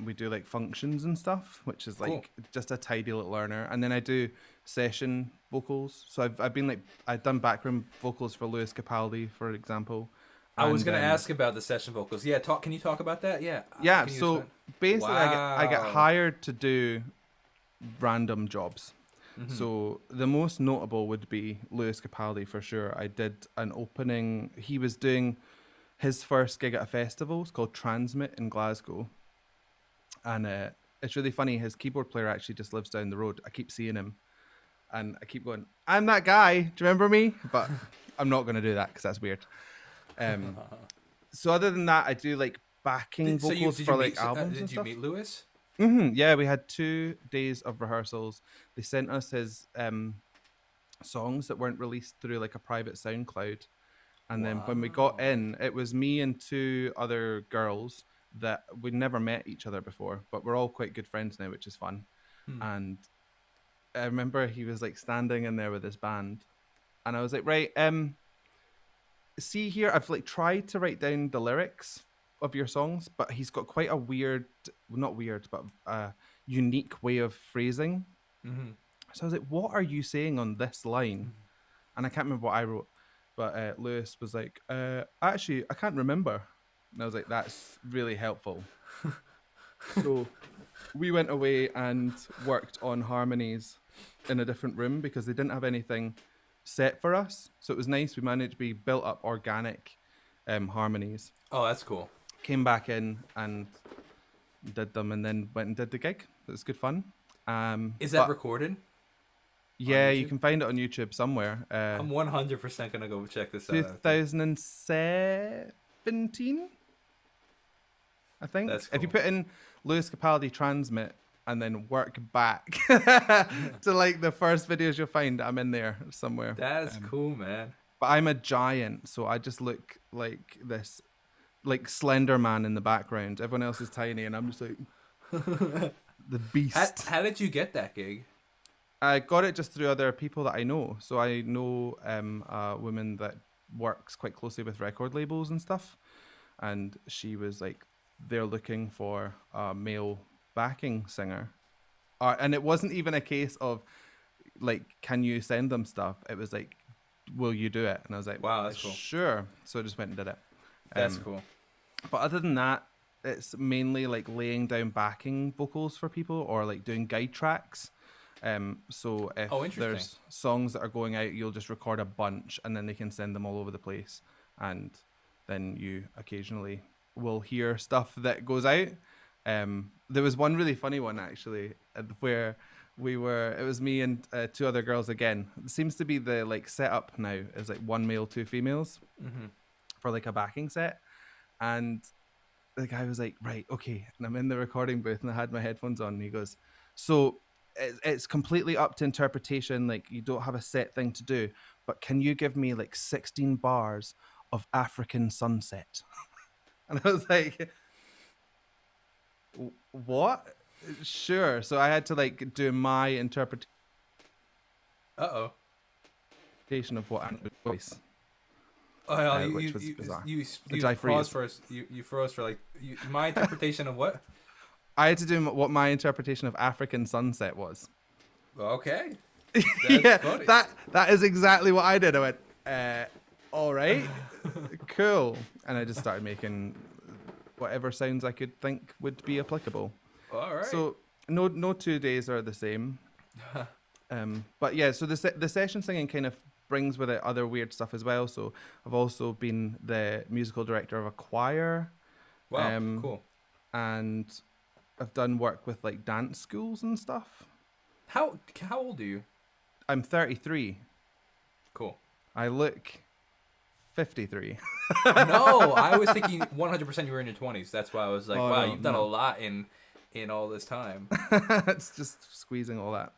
We do like functions and stuff, which is like Cool. just a tidy little learner. And then I do session vocals. So I've done background vocals for Lewis Capaldi, for example. I was gonna ask about the session vocals. Yeah, can you talk about that? Yeah. Yeah. Can you So explain? basically, I get Wow. hired to do random jobs. Mm-hmm. So the most notable would be Lewis Capaldi for sure. I did an opening. He was doing his first gig at a festival. It's called Transmit in Glasgow. And it's really funny. His keyboard player actually just lives down the road. I keep seeing him. And I keep going, I'm that guy. Do you remember me? But I'm not going to do that because that's weird. So other than that, I do like backing vocals for like albums. Did you meet Lewis? Yeah, we had 2 days of rehearsals. They sent us his songs that weren't released through like a private SoundCloud. And then when we got in, it was me and 2 other girls that we'd never met each other before, but we're all quite good friends now, which is fun. Hmm. And I remember he was like standing in there with his band, and I was like, right, see here, I've like tried to write down the lyrics of your songs, but he's got quite a weird, well, not weird, but unique way of phrasing. Hmm. So I was like, what are you saying on this line? And I can't remember what I wrote, but Lewis was like, actually, I can't remember. And I was like, that's really helpful. So we went away and worked on harmonies in a different room because they didn't have anything set for us. So it was nice. We managed to be built up organic harmonies. Oh, that's cool. Came back in and did them, and then went and did the gig. It was good fun. Is that But recorded on yeah, you YouTube? can find it on YouTube somewhere. I'm 100% gonna go check this out after. 2017, I think. That's If you cool. put in Lewis Capaldi transmit and then work back to like the first videos you'll find, I'm in there somewhere. That's cool, man. But I'm a giant, so I just look like this, like Slender Man in the background. Everyone else is tiny, and I'm just like the beast. How did you get that gig? I got it just through other people that I know. So I know a woman that works quite closely with record labels and stuff, and she was like, they're looking for a male backing singer, and it wasn't even a case of like, can you send them stuff? It was like, will you do it? And I was like, Wow, that's cool. sure. So I just went and did it. That's cool. But other than that, it's mainly like laying down backing vocals for people or like doing guide tracks. So if Oh, interesting. there's songs that are going out, you'll just record a bunch and then they can send them all over the place. And then you occasionally will hear stuff that goes out. There was one really funny one actually, where it was me and two other girls again. It seems to be the like setup now is like one male, two females Hmm. for like a backing set. And the guy was like, right, okay. And I'm in the recording booth and I had my headphones on and he goes, so it's completely up to interpretation. Like you don't have a set thing to do, but can you give me like 16 bars of African sunset? And I was like, what? Sure. So I had to like do my interpretation Uh oh. of what Andrew's voice, Oh, which was bizarre. you Did you I paused freeze? for us. You froze for like my interpretation of what? I had to do what my interpretation of African sunset was. Okay, that's Yeah, funny. that is exactly what I did. I went, all right, cool, and I just started making whatever sounds I could think would be applicable. All right. So no 2 days are the same. But yeah, so the session singing kind of brings with it other weird stuff as well. So I've also been the musical director of a choir, Wow, um, cool. and I've done work with like dance schools and stuff. How old are you? I'm 33. Cool. I look 53. No, I was thinking 100% you were in your 20s. That's why I was like, Oh, wow, no, you've done a no. lot in all this time. It's just squeezing all that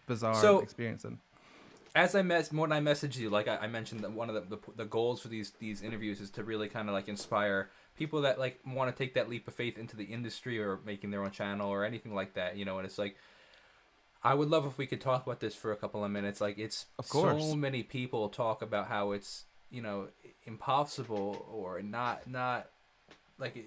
bizarre So, experience in. as when I messaged you, like I mentioned that one of the goals for these interviews is to really kind of like inspire people that like want to take that leap of faith into the industry or making their own channel or anything like that, you know. And it's like I would love if we could talk about this for a couple of minutes. Like it's Of course. so many people talk about how it's, you know, impossible or not like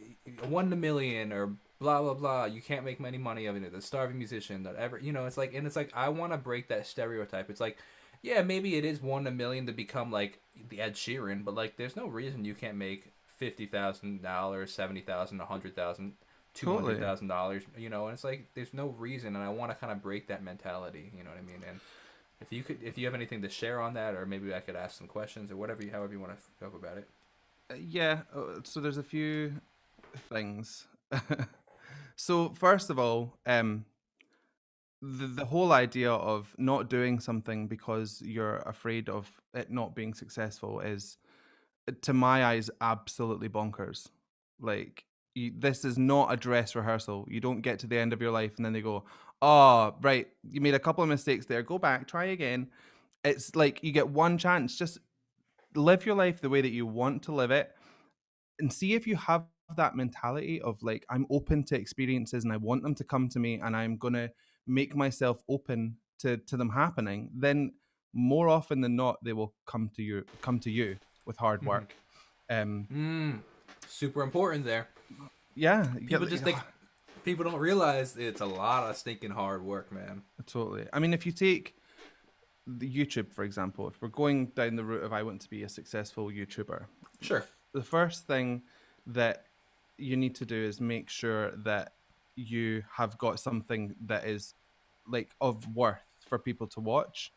1 in a million or blah blah blah. You can't make any money of it. The starving musician that ever, you know. It's like, and it's like I want to break that stereotype. It's like, yeah, maybe it is 1 in a million to become like the Ed Sheeran, but like there's no reason you can't make $50,000, 70,000, 100,000, Totally. $200,000. You know, and it's like there's no reason, and I want to kind of break that mentality. You know what I mean? And if you have anything to share on that, or maybe I could ask some questions or whatever, however you want to go about it. Yeah, so there's a few things. So first of all, the whole idea of not doing something because you're afraid of it not being successful is, to my eyes, absolutely bonkers. Like, this is not a dress rehearsal. You don't get to the end of your life and then they go, oh, right, you made a couple of mistakes there. Go back, try again. It's like you get one chance. Just live your life the way that you want to live it, and see if you have that mentality of like, I'm open to experiences and I want them to come to me and I'm gonna make myself open to them happening, then more often than not they will come to you with hard work. Super important there. Yeah, People just think people don't realize it's a lot of stinking hard work, man. totally. I mean, if you take the YouTube, for example, if we're going down the route of I want to be a successful YouTuber, Sure. the first thing that you need to do is make sure that you have got something that is like of worth for people to watch.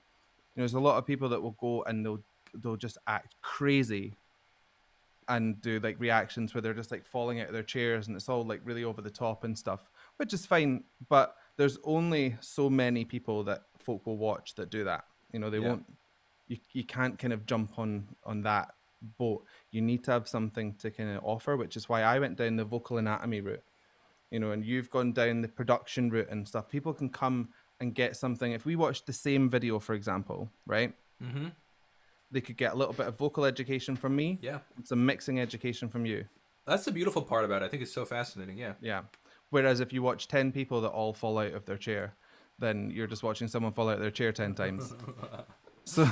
There's a lot of people that will go and they'll just act crazy and do like reactions where they're just like falling out of their chairs and it's all like really over the top and stuff, which is fine. But there's only so many people that folk will watch that do that. They won't. You can't kind of jump on that boat. You need to have something to kind of offer, which is why I went down the vocal anatomy route. And you've gone down the production route and stuff. People can come and get something. If we watched the same video, for example, right? Mm-hmm. They could get a little bit of vocal education from me. Yeah. Some mixing education from you. That's the beautiful part about it. I think it's so fascinating. Yeah. Yeah. Whereas if you watch 10 people that all fall out of their chair, then you're just watching someone fall out of their chair 10 times. So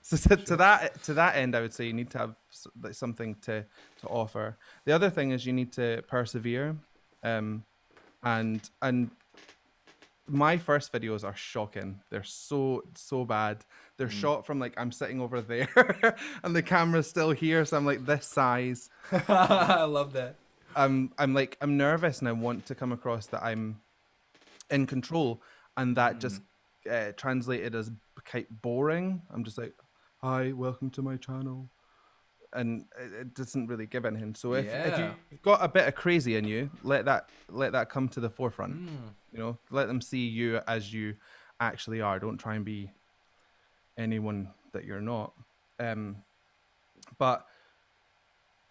to that end, I would say you need to have something to offer. The other thing is you need to persevere. And my first videos are shocking. They're so bad. They're shot from like I'm sitting over there and the camera's still here, so I'm like this size. I love that. I'm nervous and I want to come across that I'm in control, and that just translated as quite boring. I'm just like, hi, welcome to my channel. And it doesn't really give anything. So if you've got a bit of crazy in you, let that come to the forefront. Let them see you as you actually are. Don't try and be anyone that you're not. But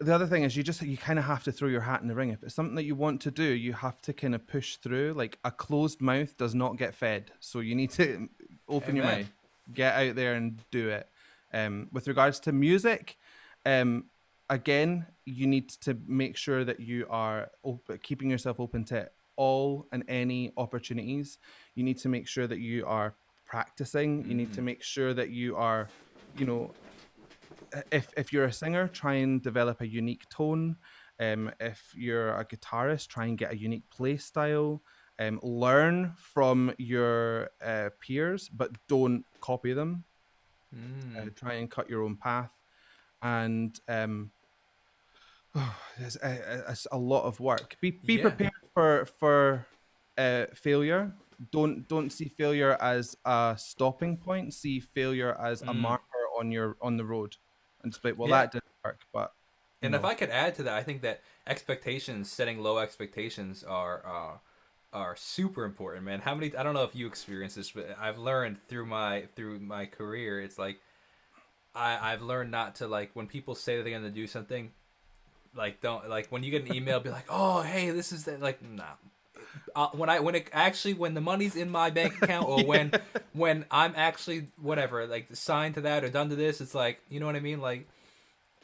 the other thing is you kind of have to throw your hat in the ring. If it's something that you want to do, you have to kind of push through. Like a closed mouth does not get fed. So you need to open your mouth, get out there and do it. With regards to music, again, you need to make sure that you are keeping yourself open to all and any opportunities. You need to make sure that you are practicing. You need to make sure that you are, if you're a singer, try and develop a unique tone. If you're a guitarist, try and get a unique play style. Learn from your peers, but don't copy them. Try and cut your own path. And it's a lot of work. Be prepared for failure. Don't see failure as a stopping point. See failure as a marker on the road. And just like, that didn't work. But if I could add to that, I think that setting low expectations are super important, man. I don't know if you experience this, but I've learned through my career, it's like I've learned not to, like, when people say that they're going to do something, like, don't, like, when you get an email, be like, oh, hey, this is that, like, nah. When the money's in my bank account, or when I'm actually whatever, like, signed to that or done to this, it's like, you know what I mean? Like,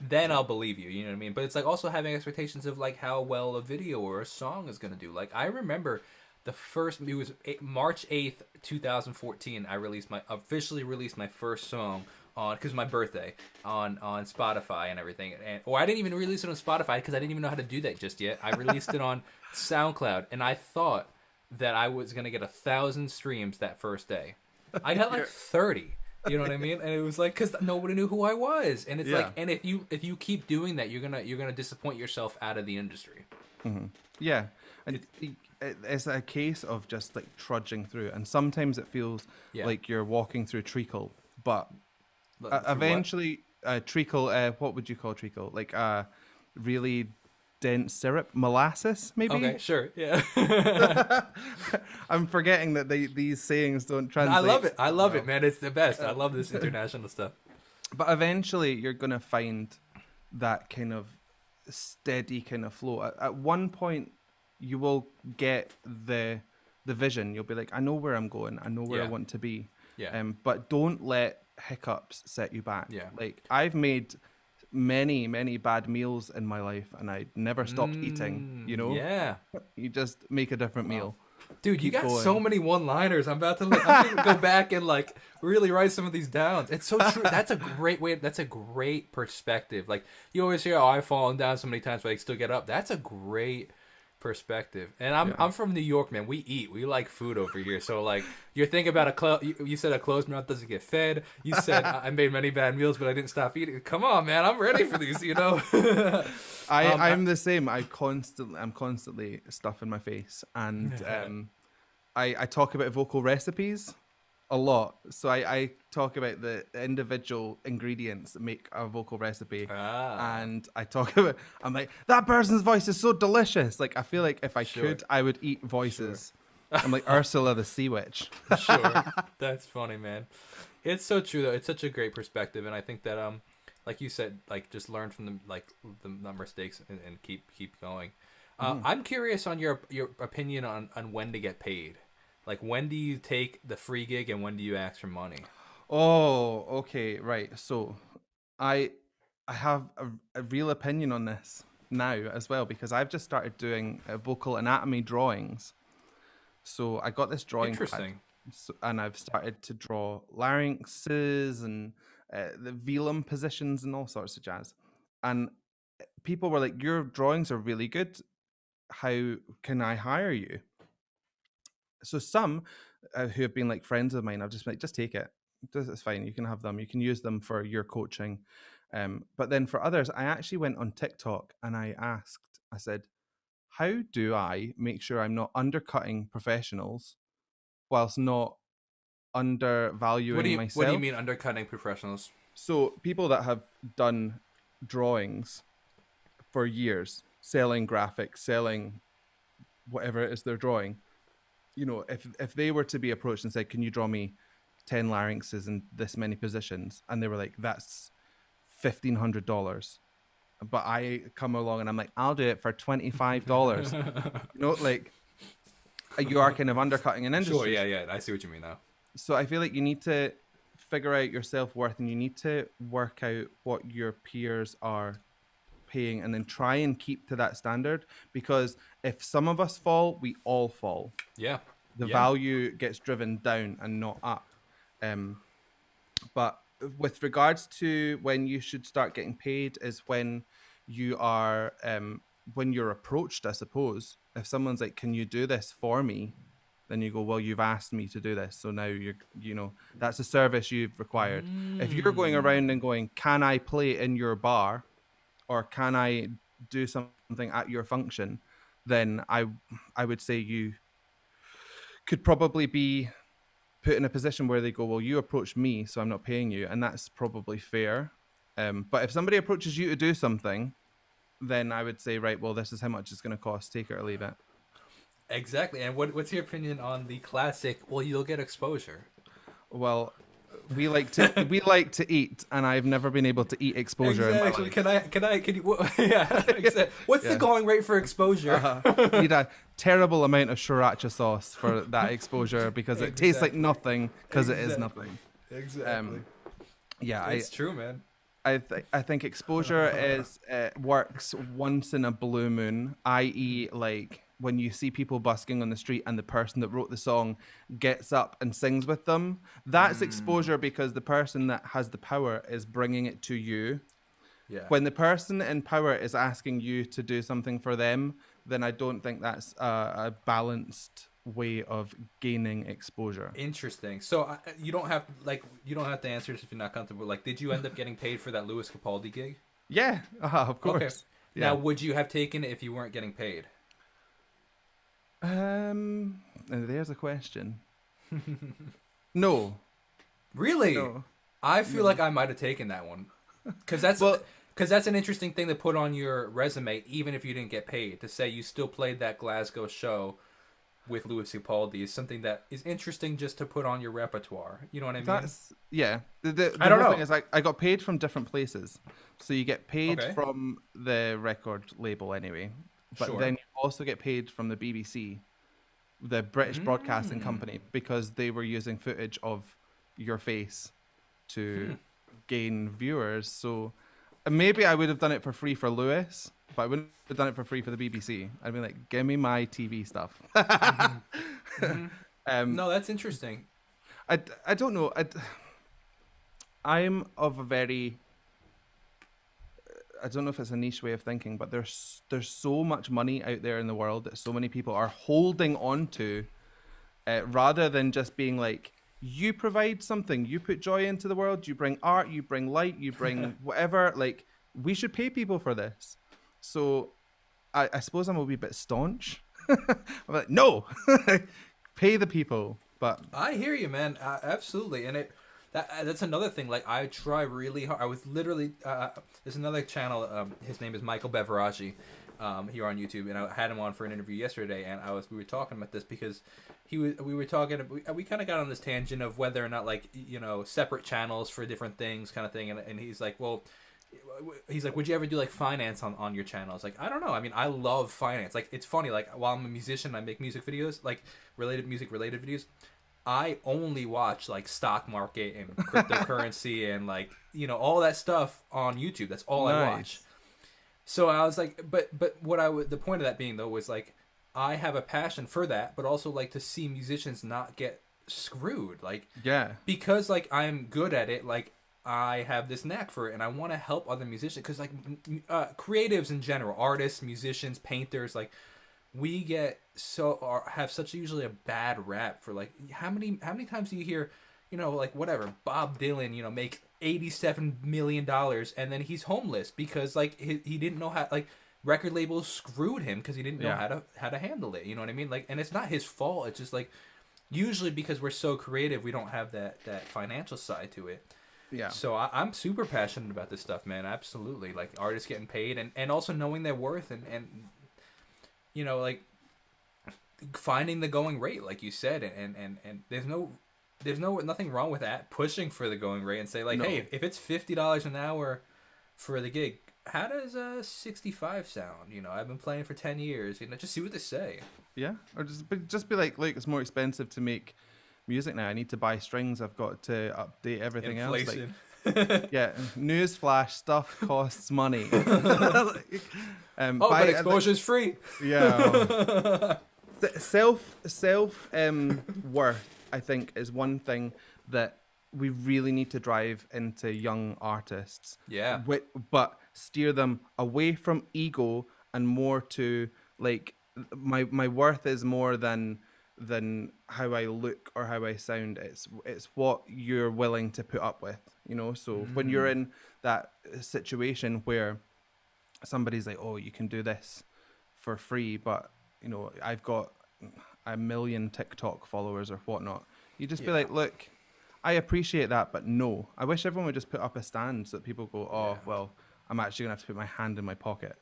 then I'll believe you, you know what I mean? But it's like also having expectations of like how well a video or a song is going to do. Like, I remember it was March 8th, 2014, I officially released my first song because my birthday on Spotify and everything, or I didn't even release it on Spotify because I didn't even know how to do that just yet. I released it on SoundCloud, and I thought that I was gonna get 1,000 streams that first day. I got like 30. You know what I mean? And it was like, because nobody knew who I was, and it's like, and if you keep doing that, you're gonna disappoint yourself out of the industry. Mm-hmm. Yeah, and it's a case of just like trudging through, and sometimes it feels like you're walking through treacle, but eventually treacle. What would you call treacle? Like really dense syrup, molasses, maybe. Okay, sure, yeah. I'm forgetting that these sayings don't translate. I love it, man. It's the best. I love this international stuff. But eventually, you're gonna find that kind of steady kind of flow. At one point, you will get the vision. You'll be like, I know where I'm going. I know where I want to be. Yeah. But don't let hiccups set you back. Yeah. Like, I've made many bad meals in my life, and I never stopped eating. You know. Yeah. You just make a different meal. Dude, you keep got going. so many one-liners. I'm gonna go back and like really write some of these down. It's so true. That's a great way. That's a great perspective. Like you always hear, "Oh, I've fallen down so many times, but I still get up." That's a great perspective. And I'm from New York, man. We eat. We like food over here. So like you're thinking about you said a closed mouth doesn't get fed. You said I made many bad meals, but I didn't stop eating. Come on, man. I'm ready for these. You know. I'm the same. I'm constantly stuffing my face, and I talk about vocal recipes a lot. So I talk about the individual ingredients that make a vocal recipe, and I talk about. I'm like, that person's voice is so delicious. Like I feel like if I could, I would eat voices. I'm like Ursula the Sea Witch. Sure, that's funny, man. It's so true though. It's such a great perspective, and I think that like you said, like just learn from the mistakes and keep going. I'm curious on your opinion on when to get paid. Like when do you take the free gig and when do you ask for money? Oh, okay, right. So I have a real opinion on this now as well because I've just started doing vocal anatomy drawings. So I got this drawing Interesting. pad, and I've started to draw larynxes and the velum positions and all sorts of jazz. And people were like, "Your drawings are really good. How can I hire you?" So some who have been like friends of mine, I've just been like, "Just take it. It's fine. You can have them. You can use them for your coaching." But then for others, I actually went on TikTok and I asked, I said, how do I make sure I'm not undercutting professionals whilst not undervaluing myself? What do you mean undercutting professionals? So people that have done drawings for years, selling graphics, selling whatever it is they're drawing, you know, if they were to be approached and said, "Can you draw me 10 larynxes in this many positions?" and they were like, "That's $1,500." But I come along and I'm like, "I'll do it for $25." You know, like you are kind of undercutting an industry. Sure, yeah, I see what you mean now. So I feel like you need to figure out your self-worth and you need to work out what your peers are paying and then try and keep to that standard, because if some of us fall, we all fall. Yeah. The value gets driven down and not up. But with regards to when you should start getting paid is when you are when you're approached, I suppose. If someone's like, "Can you do this for me?" then you go, "Well, you've asked me to do this, so now you know that's a service you've required." If you're going around and going, "Can I play in your bar?" or "Can I do something at your function?" then I would say you could probably be put in a position where they go, "Well, you approached me, so I'm not paying you," and that's probably fair. But if somebody approaches you to do something, then I would say, "Right, well, this is how much it's going to cost. Take it or leave it." Exactly. And what's your opinion on the classic, "Well, you'll get exposure"? Well, we like to eat, and I've never been able to eat exposure. Exactly. Can you? Yeah. Exactly. What's the going rate for exposure? You need a terrible amount of sriracha sauce for that exposure because it tastes like nothing because it is nothing. Exactly. Yeah, it's true, man. I think exposure is works once in a blue moon, i.e., like when you see people busking on the street and the person that wrote the song gets up and sings with them. That's exposure because the person that has the power is bringing it to you. Yeah. When the person in power is asking you to do something for them, then I don't think that's a balanced way of gaining exposure. Interesting. So you don't have to answer this if you're not comfortable. Like, did you end up getting paid for that Louis Capaldi gig? Yeah, of course. Okay. Yeah. Now, would you have taken it if you weren't getting paid? There's a question. No. Really? No. I feel like I might have taken that one. Because that's an interesting thing to put on your resume, even if you didn't get paid. To say you still played that Glasgow show with Louis Capaldi is something that is interesting just to put on your repertoire. You know what I mean? Yeah. The I don't know. thing is, I got paid from different places. So you get paid Okay. from the record label anyway. But Sure. then you also get paid from the BBC, the British Broadcasting Company, because they were using footage of your face to gain viewers. So maybe I would have done it for free for Lewis, but I wouldn't have done it for free for the BBC. I'd be like, "Give me my TV stuff." Hmm. um, No, that's interesting. I don't know. I'm of a very, I don't know if it's a niche way of thinking, but there's so much money out there in the world that so many people are holding on to, rather than just being like, you provide something, you put joy into the world, you bring art, you bring light, you bring whatever. Like, we should pay people for this. So I suppose I'm a wee bit staunch. I'm like, no, pay the people. But I hear you, man. Absolutely, and that's another thing. Like I try really hard. I was literally there's another channel. His name is Michael Beveraggi, here on YouTube, and I had him on for an interview yesterday, and we were talking about this because we were talking. We kind of got on this tangent of whether or not, like, separate channels for different things, kind of thing, and he's like, well. He's like, would you ever do like finance on your channel? I was like, I don't know. I mean, I love finance. Like, it's funny. Like, while I'm a musician, I make music videos, like music related videos. I only watch like stock market and cryptocurrency and, like, all that stuff on YouTube. That's all I watch. nice. So I was like, but the point of that being though was like, I have a passion for that, but also like to see musicians not get screwed, like, Yeah. because like I'm good at it, like I have this knack for it, and I want to help other musicians because like creatives in general, artists, musicians, painters, like we get have such usually a bad rap for like how many times do you hear, like whatever Bob Dylan, make $87 million and then he's homeless because like he didn't know how, like record labels screwed him because he didn't know Yeah. how to handle it. You know what I mean? Like, and it's not his fault. It's just like usually because we're so creative, we don't have that financial side to it. Yeah. So I'm super passionate about this stuff, man. Absolutely. Like artists getting paid and also knowing their worth and like finding the going rate, like you said, and there's nothing wrong with that. Pushing for the going rate and say like, No. hey, if it's $50 an hour for the gig, how does 65 sound? I've been playing for 10 years. Just see what they say. Yeah. Or just be like, look, it's more expensive to make music now. I need to buy strings. I've got to update everything else. Inflation. Like, yeah. Newsflash: stuff costs money. But exposure's free. Yeah. Self worth, I think, is one thing that we really need to drive into young artists. Yeah. But steer them away from ego and more to like, my worth is more than how I look or how I sound. It's what you're willing to put up with, So when you're in that situation where somebody's like, oh, you can do this for free, but I've got 1 million TikTok followers or whatnot, you just be like, look, I appreciate that, but no, I wish everyone would just put up a stand so that people go, oh, well, I'm actually gonna have to put my hand in my pocket.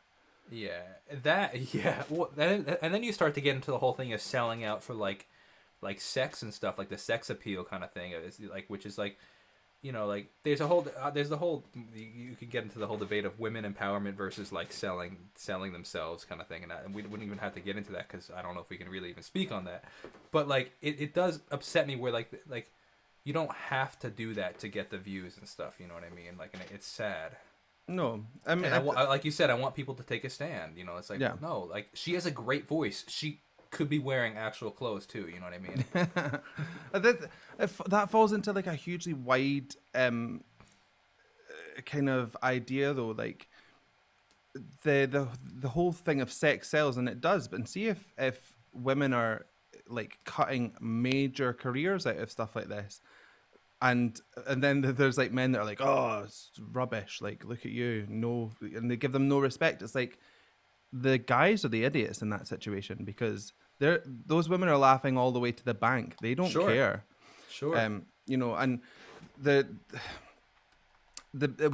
Well, and then you start to get into the whole thing of selling out for like sex and stuff, like the sex appeal kind of thing. It's like, which is like, like there's the whole you could get into the whole debate of women empowerment versus like selling themselves kind of thing, and we wouldn't even have to get into that because I don't know if we can really even speak on that. But like it does upset me where like you don't have to do that to get the views and stuff. You know what I mean? Like, and it's sad. No, I mean, and like you said, I want people to take a stand. It's like, no, like she has a great voice. She could be wearing actual clothes too. You know what I mean? that falls into like a hugely wide kind of idea, though. Like the whole thing of sex sells, and it does. But see if women are like cutting major careers out of stuff like this. And then there's like men that are like, oh, it's rubbish. Like, look at you. No, and they give them no respect. It's like the guys are the idiots in that situation because those women are laughing all the way to the bank. They don't care. Sure. And the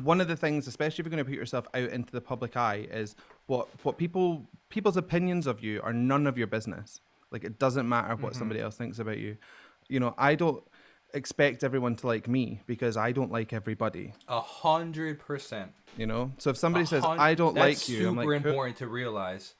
one of the things, especially if you're going to put yourself out into the public eye, is what people's opinions of you are none of your business. Like, it doesn't matter what somebody else thinks about you. I don't expect everyone to like me because I don't like everybody. 100%. So if somebody says I don't like you, that's I'm super like, important to realize.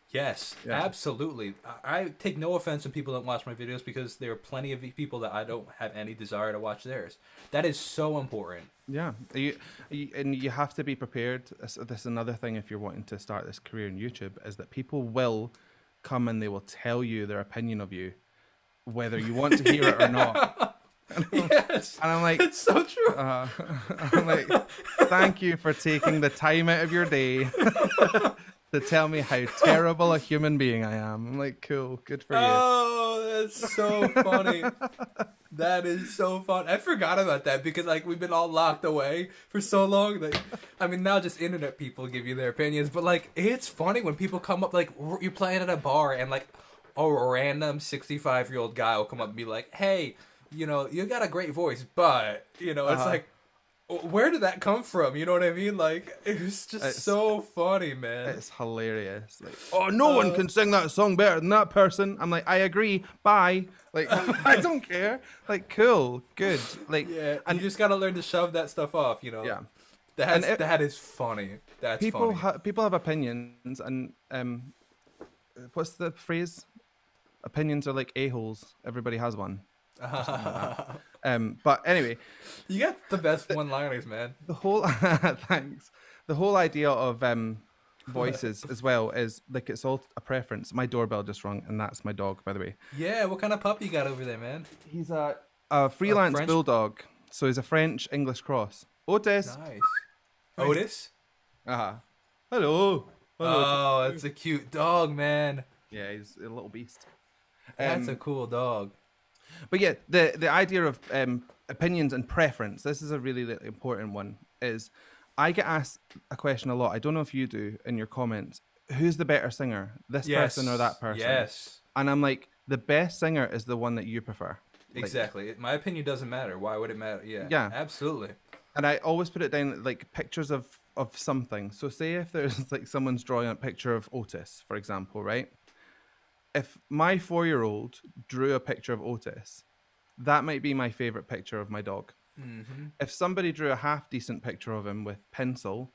Yes, absolutely. I take no offense when people don't watch my videos because there are plenty of people that I don't have any desire to watch theirs. That is so important. Yeah, and you have to be prepared. This is another thing if you're wanting to start this career in YouTube, is that people will come and they will tell you their opinion of you, whether you want to hear it or not. Yes, And I'm like, it's so true. I'm like, thank you for taking the time out of your day to tell me how terrible a human being I am. I'm like, cool, good for you. Oh, that's so funny. That is so fun. I forgot about that because like we've been all locked away for so long. Like, I mean, now just internet people give you their opinions, but like it's funny when people come up. Like you're playing at a bar and like a random 65-year-old guy will come up and be like, "Hey, you know, you got a great voice, but you know, it's like, where did that come from? You know what I mean? Like, it's just so funny, man. It's hilarious. Like, oh, no one can sing that song better than that person. I'm like, I agree. Bye. Like, I don't care. Like, cool, good. Like, yeah, and you just gotta learn to shove that stuff off. You know. Yeah. That is funny. That's people funny. People have opinions, and what's the phrase? Opinions are like a-holes. Everybody has one. But anyway, you got the best one-liners, man. The whole thanks. The whole idea of voices as well is like it's all a preference. My doorbell just rung, and that's my dog, by the way. Yeah, what kind of pup you got over there, man? He's a freelance bulldog, so he's a French English cross. Otis. Nice. Otis. Hello. Hello. Oh, that's a cute dog, man. Yeah, he's a little beast. That's a cool dog. But yeah, the idea of opinions and preference, this is a really important one, is I get asked a question a lot. I don't know if you do in your comments. Who's the better singer? This person or that person? Yes. And I'm like, the best singer is the one that you prefer. Exactly. My opinion doesn't matter. Why would it matter? Yeah. Absolutely. And I always put it down like pictures of something. So say if there's like someone's drawing a picture of Otis, for example, right? If my 4-year-old drew a picture of Otis, that might be my favorite picture of my dog. Mm-hmm. If somebody drew a half decent picture of him with pencil,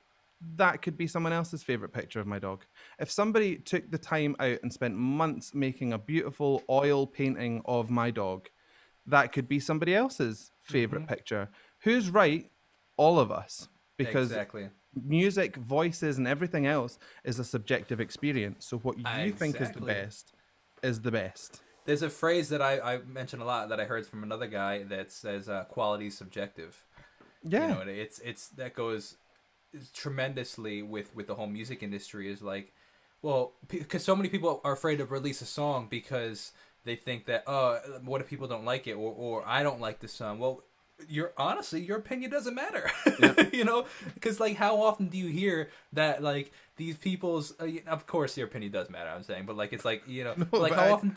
that could be someone else's favorite picture of my dog. If somebody took the time out and spent months making a beautiful oil painting of my dog, that could be somebody else's favorite picture. Who's right? All of us. Because music, voices, and everything else is a subjective experience. So what you think is the best is the best. There's a phrase that I mention a lot that I heard from another guy that says quality is subjective. Yeah. You know, it's that goes tremendously with the whole music industry is like, well, because so many people are afraid to release a song because they think that, what if people don't like it or I don't like this song? Well, your opinion doesn't matter. Yep. You know, because like how often do you hear that like these people's of course your opinion does matter, I'm saying, but like it's like, you know, like how often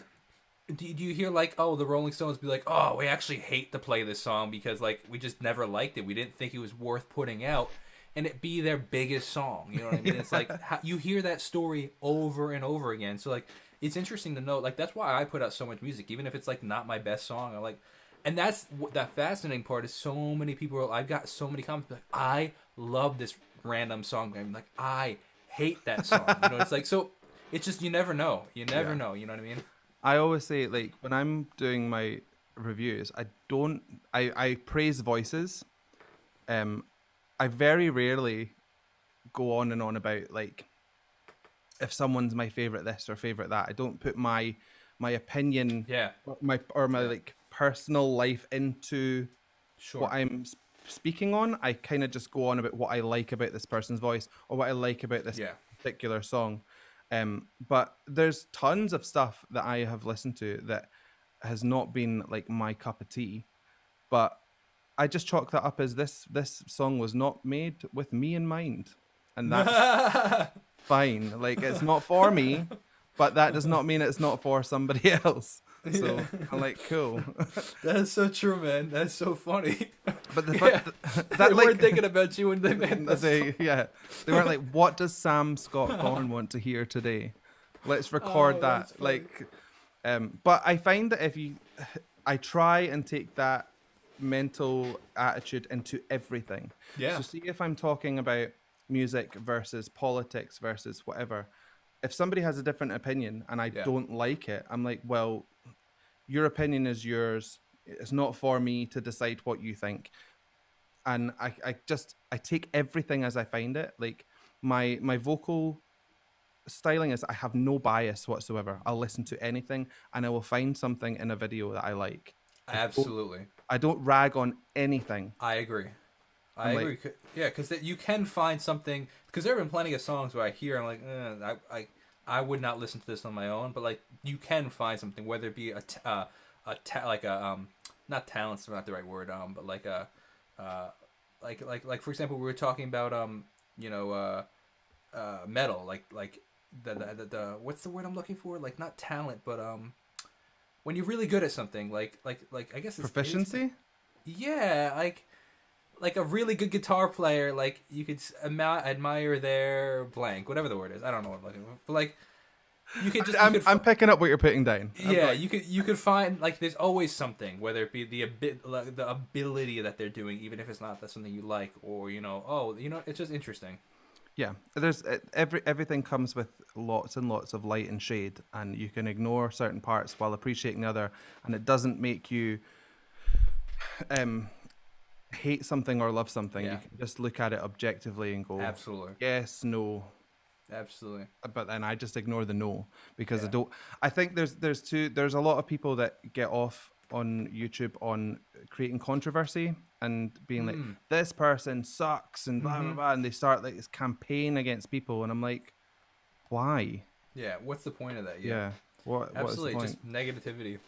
do you hear like, oh, the Rolling Stones be like, oh, we actually hate to play this song because like we just never liked it, we didn't think it was worth putting out, and it be their biggest song, you know what I mean? It's like you hear that story over and over again. So like it's interesting to know, like that's why I put out so much music, even if it's like not my best song. I like, and that's that fascinating part is so many people. I've got so many comments like, I love this random song. I'm like, I hate that song. You know, it's like, so it's just you never know. You never know. You know what I mean? I always say, like, when I'm doing my reviews, I praise voices. I very rarely go on and on about like if someone's my favorite this or favorite that. I don't put my opinion, my like personal life into what I'm speaking on. I kind of just go on about what I like about this person's voice or what I like about this particular song. But there's tons of stuff that I have listened to that has not been like my cup of tea, but I just chalk that up as this song was not made with me in mind, and that's fine. Like, it's not for me, but that does not mean it's not for somebody else. So I'm like, cool. That's so true, man. That's so funny. But they weren't thinking about you when they made this. They weren't like, what does Sam Scott-Thorne want to hear today? Let's record that. Like, but I find that I try and take that mental attitude into everything. Yeah. So see if I'm talking about music versus politics versus whatever. If somebody has a different opinion and I don't like it, I'm like, well, your opinion is yours. It's not for me to decide what you think. And I take everything as I find it. Like my vocal styling is I have no bias whatsoever. I'll listen to anything and I will find something in a video that I like. Absolutely. I don't rag on anything. I agree. I I'm like, agree. Yeah, because you can find something. Because there have been plenty of songs where I hear, I'm like, I would not listen to this on my own. But like, you can find something, whether it be like a not talent's not the right word, but like a like for example, we were talking about you know metal, like the what's the word I'm looking for? Like not talent, but when you're really good at something, like I guess proficiency. Yeah, like a really good guitar player, like you could admire their blank, whatever the word is. I don't know what I'm looking for, but like you could just. I'm picking up what you're putting down. Yeah, you could find like there's always something, whether it be the ability that they're doing, even if it's not that's something you like, or it's just interesting. Yeah, there's everything comes with lots and lots of light and shade, and you can ignore certain parts while appreciating the other, and it doesn't make you hate something or love something. Yeah. You can just look at it objectively and go, absolutely, yes, no, absolutely. But then I just ignore the no because Yeah. I don't. I think there's a lot of people that get off on YouTube on creating controversy and being like, this person sucks and blah blah blah, and they start like this campaign against people, and I'm like, why? Yeah, what's the point of that? Yeah. What absolutely, is the point? just negativity.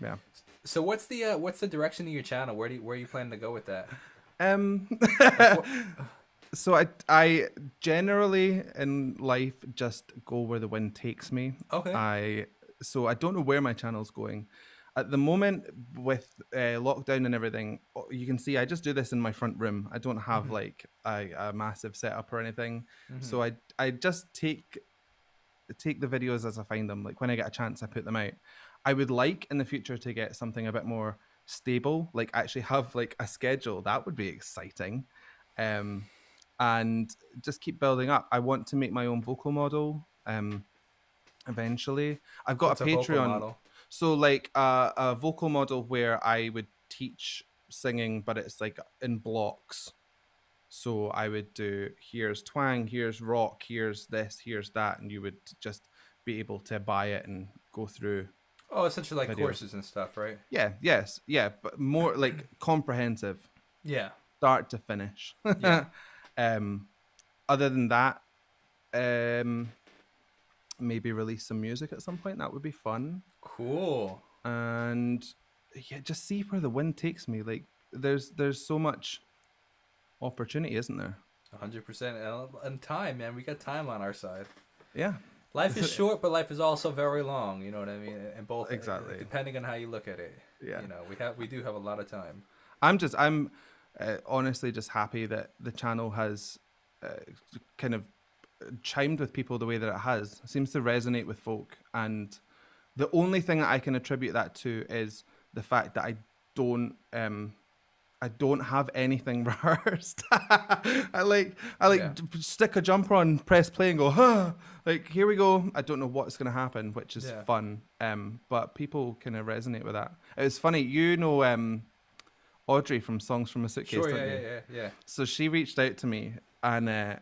Yeah. So what's the direction of your channel? Where are you planning to go with that? So I generally in life just go where the wind takes me. Okay. I don't know where my channel's going. At the moment with lockdown and everything, you can see I just do this in my front room. I don't have like a massive setup or anything. So I just take the videos as I find them. Like when I get a chance, I put them out. I would like in the future to get something a bit more stable, like actually have like a schedule. That would be exciting. And just keep building up. I want to make my own vocal model eventually. I've got What's a Patreon. So like a vocal model where I would teach singing, but it's like in blocks. So I would do, here's twang, here's rock, here's this, here's that, and you would just be able to buy it and go through. Oh, essentially like videos. Courses and stuff, right? Yeah, yes, yeah, but more like comprehensive. Yeah. Start to finish. Yeah. Other than that, maybe release some music at some point. That would be fun. Cool. And yeah, just see where the wind takes me. Like there's so much opportunity, isn't there? 100%. And time, man. We got time on our side. Yeah. Life is short, but life is also very long. You know what I mean? And both, exactly, depending on how you look at it. Yeah. You know, we do have a lot of time. I'm honestly just happy that the channel has kind of chimed with people the way that it has. It seems to resonate with folk, and the only thing that I can attribute that to is the fact that I don't have anything rehearsed. I stick a jumper on, press play, and go, huh, like here we go. I don't know what's gonna happen, which is fun. But people kind of resonate with that. It was funny, Audrey from Songs from a Suitcase. Sure, yeah. So she reached out to me, and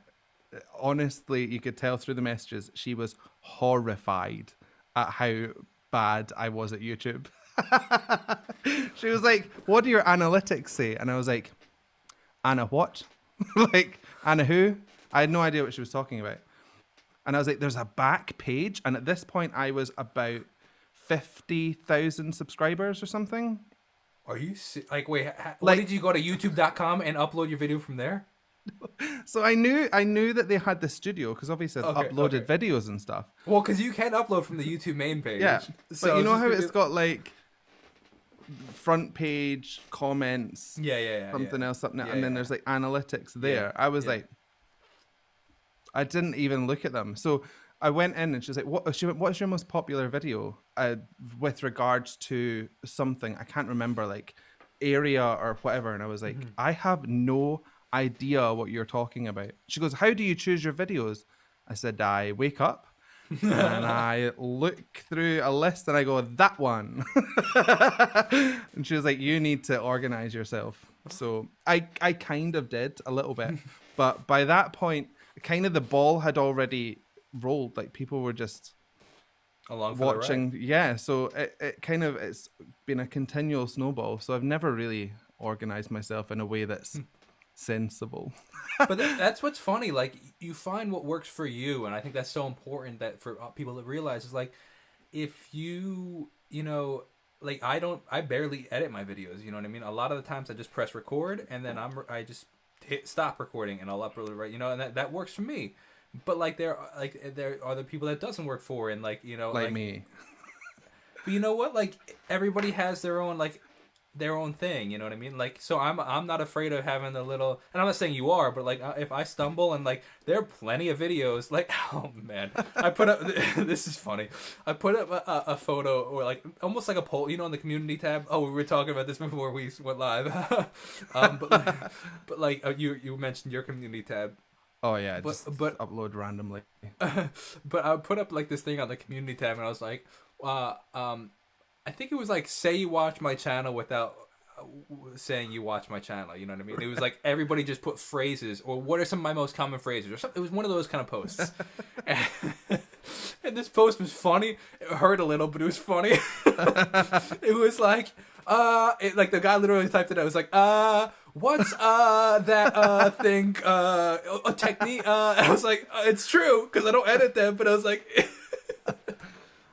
honestly, you could tell through the messages she was horrified at how bad I was at YouTube. She was like, what do your analytics say? And I was like, Anna what? Like, Anna who? I had no idea what she was talking about. And I was like, there's a back page. And at this point, I was about 50,000 subscribers or something. Are you like, wait, what did you go to youtube.com and upload your video from there? So I knew that they had the studio because obviously I've uploaded videos and stuff. Well, because you can upload from the YouTube main page. Yeah, so but you know how it's got like front page comments, something else up, and then there's like analytics there. Yeah, I was like, I didn't even look at them. So I went in and she was like, what's your most popular video with regards to something? I can't remember, like area or whatever. And I was like, I have no idea what you're talking about. She goes, how do you choose your videos? I said, I wake up and I look through a list and I go, that one. And she was like, you need to organize yourself. So I kind of did a little bit, but by that point, kind of the ball had already rolled. Like people were just Along for watching. Yeah, so it kind of, it's been a continual snowball. So I've never really organized myself in a way that's sensible. But that's what's funny. Like you find what works for you, and I think that's so important that for people to realize is like if you know, like I barely edit my videos. You know what I mean? A lot of the times I just press record and then I just hit stop recording and I'll upload it, right. You know, and that works for me. But like there are the people that doesn't work for, and like, you know, Like me. But you know what? Like everybody has their own thing, you know what I mean? Like, so I'm not afraid of having a little, and I'm not saying you are, but like if I stumble, and like there are plenty of videos, like, oh man, I put up this is funny. I put up a photo, or like almost like a poll, you know, in the community tab. Oh, we were talking about this before we went live. But like you mentioned your community tab. Oh yeah, just upload randomly. But I put up like this thing on the community tab, and I was like, I think it was like, say you watch my channel without saying you watch my channel. You know what I mean? It was like everybody just put phrases, or what are some of my most common phrases, or something. It was one of those kind of posts. And this post was funny. It hurt a little, but it was funny. It was like, like the guy literally typed it out. It was like, what's that thing, a technique? I was like, it's true, because I don't edit them, but I was like...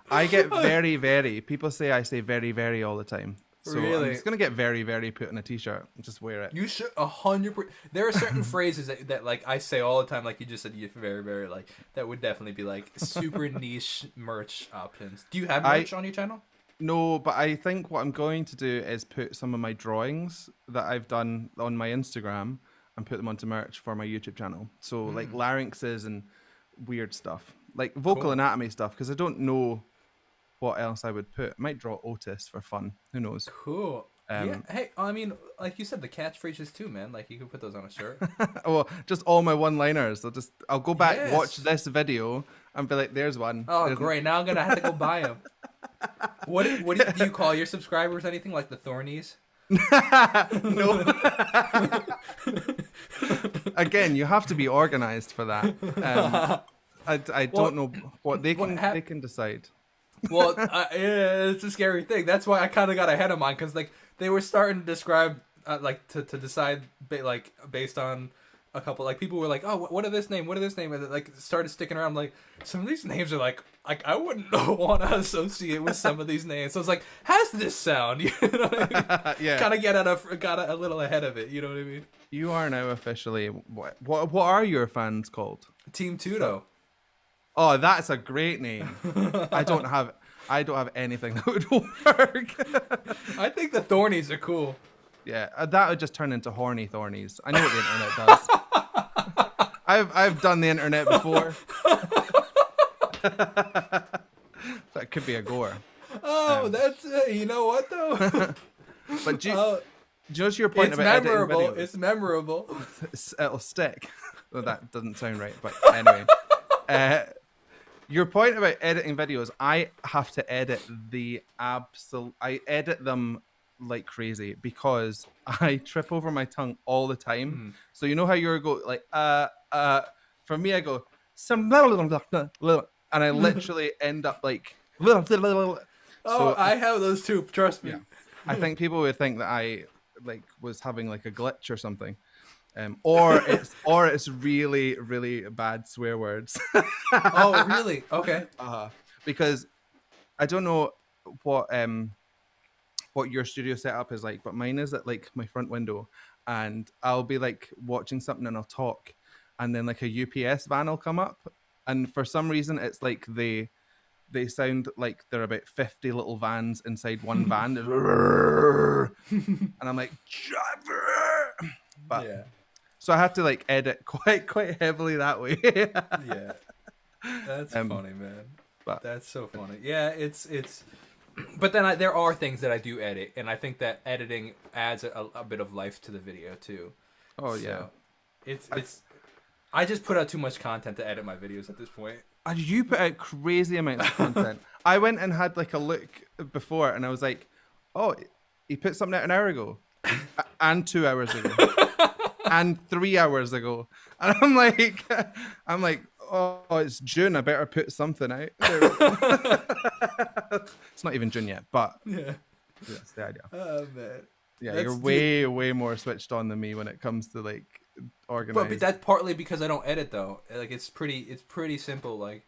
I get very, very. People say I say very, very all the time. So really? I'm just gonna get very, very put in a t-shirt and just wear it. You should 100%. There are certain phrases that like I say all the time, like you just said, you very, very, like that would definitely be like super niche merch options. Do you have merch on your channel? No, but I think what I'm going to do is put some of my drawings that I've done on my Instagram and put them onto merch for my YouTube channel. So like larynxes and weird stuff, like vocal anatomy stuff, because I don't know what else I would put. I might draw Otis for fun. Who knows? Cool. Yeah. Hey, I mean, like you said, the catchphrases too, man. Like you could put those on a shirt. Well, just all my one-liners. I'll go back, watch this video, and be like, "There's one." Oh, great! Now I'm gonna have to go buy them. What do you call your subscribers? Anything like the Thornies? No. Again, you have to be organized for that. I don't know what they can decide. Well, it's a scary thing. That's why I kind of got ahead of mine, because like they were starting to describe like to decide like based on a couple, like people were like, oh, what are this name, and it, like started sticking around. Like some of these names are like I wouldn't want to associate with some of these names. So it's like, how's this sound? You know what I mean? Yeah. Kind of got a little ahead of it. You know what I mean? You are now officially what are your fans called? Team Tudo. Oh, that's a great name. I don't have anything that would work. I think the Thornies are cool. Yeah, that would just turn into horny Thornies. I know what the internet does. I've done the internet before. That could be a gore. Oh, that's you know what though. But just your point about memorable. Editing videos. It's memorable. It'll stick. Well, that doesn't sound right, but anyway. Your point about editing videos, I have to edit I edit them like crazy because I trip over my tongue all the time. So you know how you're like for me I go some and I literally end up like oh, I have those too, trust me. Yeah. I think people would think that I like was having like a glitch or something. Or it's really, really bad swear words. Oh, really? Okay. Because I don't know what your studio setup is like, but mine is at like my front window, and I'll be like watching something and I'll talk, and then like a UPS van will come up, and for some reason it's like they sound like they're about 50 little vans inside one van, and I'm like, but yeah. So I have to like edit quite heavily that way. Yeah, that's funny, man. But that's so funny. Yeah, it's. But then there are things that I do edit, and I think that editing adds a bit of life to the video too. Oh yeah, it's. I just put out too much content to edit my videos at this point. You put out crazy amounts of content. I went and had like a look before, and I was like, oh, he put something out an hour ago, and 2 hours ago. And 3 hours ago, and I'm like, Oh, it's June. I better put something out. There we go. It's not even June yet, but Yeah. that's the idea. Oh man. Yeah, That's you're dude. way more switched on than me when it comes to like But organized. that's partly because I don't edit though. Like it's pretty simple. Like,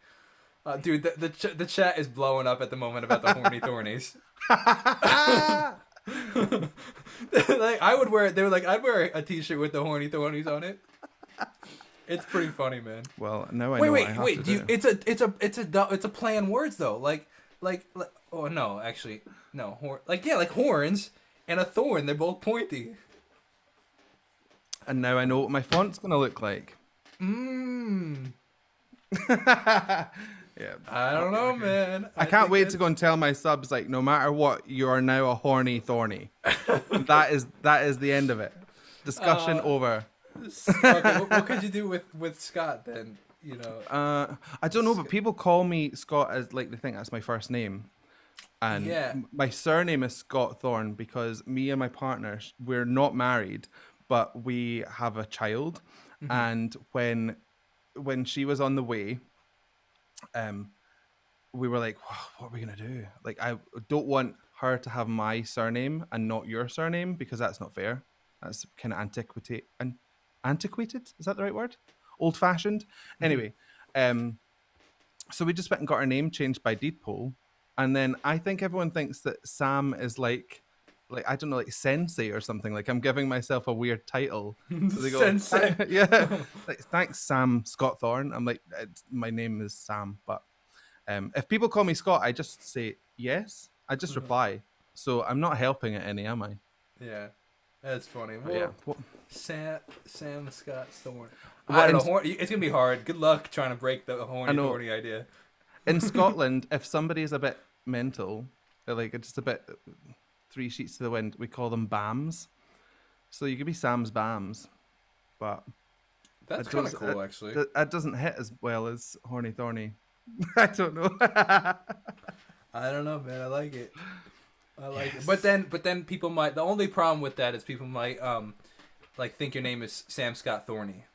dude, the chat is blowing up at the moment about the horny thornies. Like I would wear. They were like, I'd wear a T-shirt with the horny thornies on it. It's pretty funny, man. Well, now I Wait, know what I wait, have wait. to Do you? do. It's a play on words though. Like. Oh no, actually, no. Like horns and a thorn. They're both pointy. And now I know what my font's gonna look like. Mmm. Yeah. I don't know, man. I can't think wait to go and tell my subs like, no matter what, you are now a horny thorny. that is the end of it. Discussion over. Okay, what could you do with Scott then? You know. I don't know, but people call me Scott as like they think that's my first name, and Yeah. my surname is Scott-Thorne because me and my partner we're not married, but we have a child, and when she was on the way, we were like, what are we gonna do? Like, I don't want her to have my surname and not your surname because that's not fair. That's kind of antiquated. Is that the right word? Old fashioned. Anyway, so we just went and got our name changed by deed poll, and then I think everyone thinks that Sam is like I don't know, like sensei or something. Like I'm giving myself a weird title. So they go, Sensei. yeah, like thanks Sam Scott-Thorne. I'm like, my name is Sam, but if people call me Scott, I just say yes. I just reply. So I'm not helping it any, am I? Yeah, that's funny. But Well, yeah. Sam Scott-Thorne. Well, I don't know. It's gonna be hard. Good luck trying to break the horny know. thorny idea. In Scotland, if somebody's a bit mental, they're like just a bit three sheets to the wind, we call them BAMs. So you could be Sam's BAMs, but That's kind of cool, actually. That doesn't hit as well as horny thorny. I don't know. I don't know, man. I like it. I like it. But then people might. The only problem with that is people might like think your name is Sam Scott-Thorny,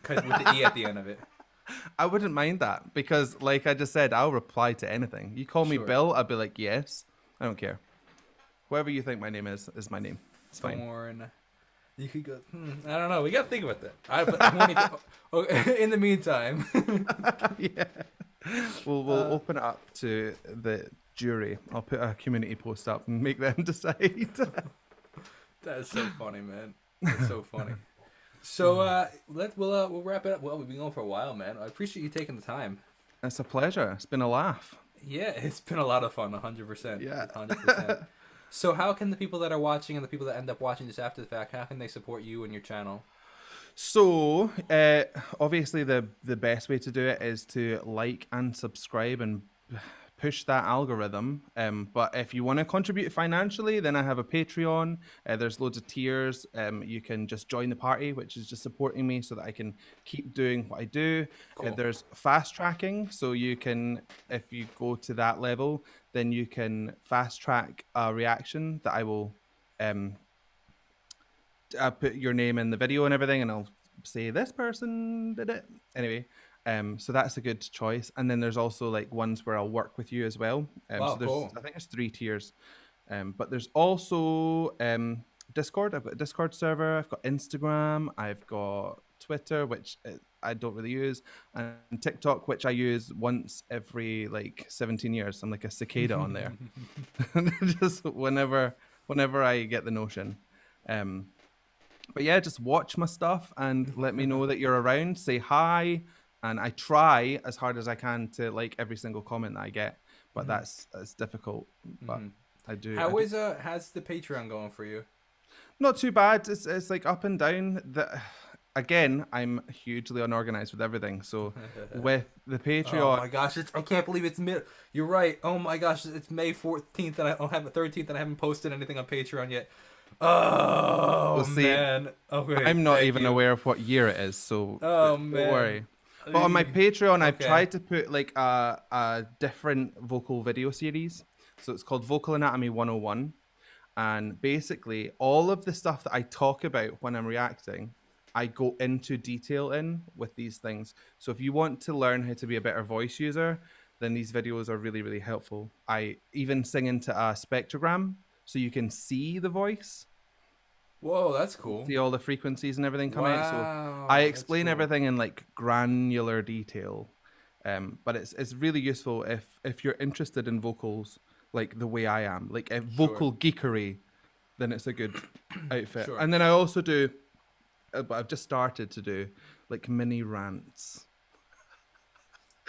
because with the e at the end of it. I wouldn't mind that because, like I just said, I'll reply to anything. You call me Bill, I'll be like, yes. I don't care. Whoever you think my name is my name. It's fine. Thorn. You could go. I don't know. We gotta think about that. In the meantime, yeah, we'll open it up to the jury. I'll put a community post up and make them decide. That is so funny, man. That's so funny. So we'll wrap it up. Well, we've been going for a while, man. I appreciate you taking the time. It's a pleasure. It's been a laugh. Yeah, it's been a lot of fun. 100%. Yeah. 100%. So how can the people that are watching and the people that end up watching this after the fact, how can they support you and your channel? So, obviously the best way to do it is to like and subscribe and push that algorithm. But if you want to contribute financially, then I have a Patreon. There's loads of tiers. You can just join the party, which is just supporting me so that I can keep doing what I do. Cool. There's fast tracking. So you can, if you go to that level, then you can fast track a reaction that I will I'll put your name in the video and everything, and I'll say this person did it. Anyway, so that's a good choice. And then there's also like ones where I'll work with you as well. Wow, so there's, cool. I think there's 3 tiers. But there's also Discord. I've got a Discord server. I've got Instagram. I've got Twitter, which I don't really use, and TikTok, which I use once every like 17 years. I'm like a cicada on there, just whenever I get the notion. But yeah, just watch my stuff and let me know that you're around. Say hi, and I try as hard as I can to like every single comment that I get, but that's difficult. But I do. How's the Patreon going for you? Not too bad. It's like up and down. Again, I'm hugely unorganized with everything. So with the Patreon, oh my gosh, I can't believe it's mid. You're right. Oh my gosh, it's May 14th and I have a 13th and I haven't posted anything on Patreon yet. Oh well, see, man. Okay, I'm not even aware of what year it is, so don't worry. But on my Patreon, I've tried to put like a different vocal video series. So it's called Vocal Anatomy 101. And basically, all of the stuff that I talk about when I'm reacting, I go into detail in with these things. So if you want to learn how to be a better voice user, then these videos are really, really helpful. I even sing into a spectrogram so you can see the voice, Whoa, that's cool. see all the frequencies and everything come out. So I Wow, that's explain cool. everything in like granular detail. But it's really useful if you're interested in vocals like the way I am, like a Sure, vocal geekery, then it's a good outfit. sure. And then I also do, but I've just started to do like mini rants.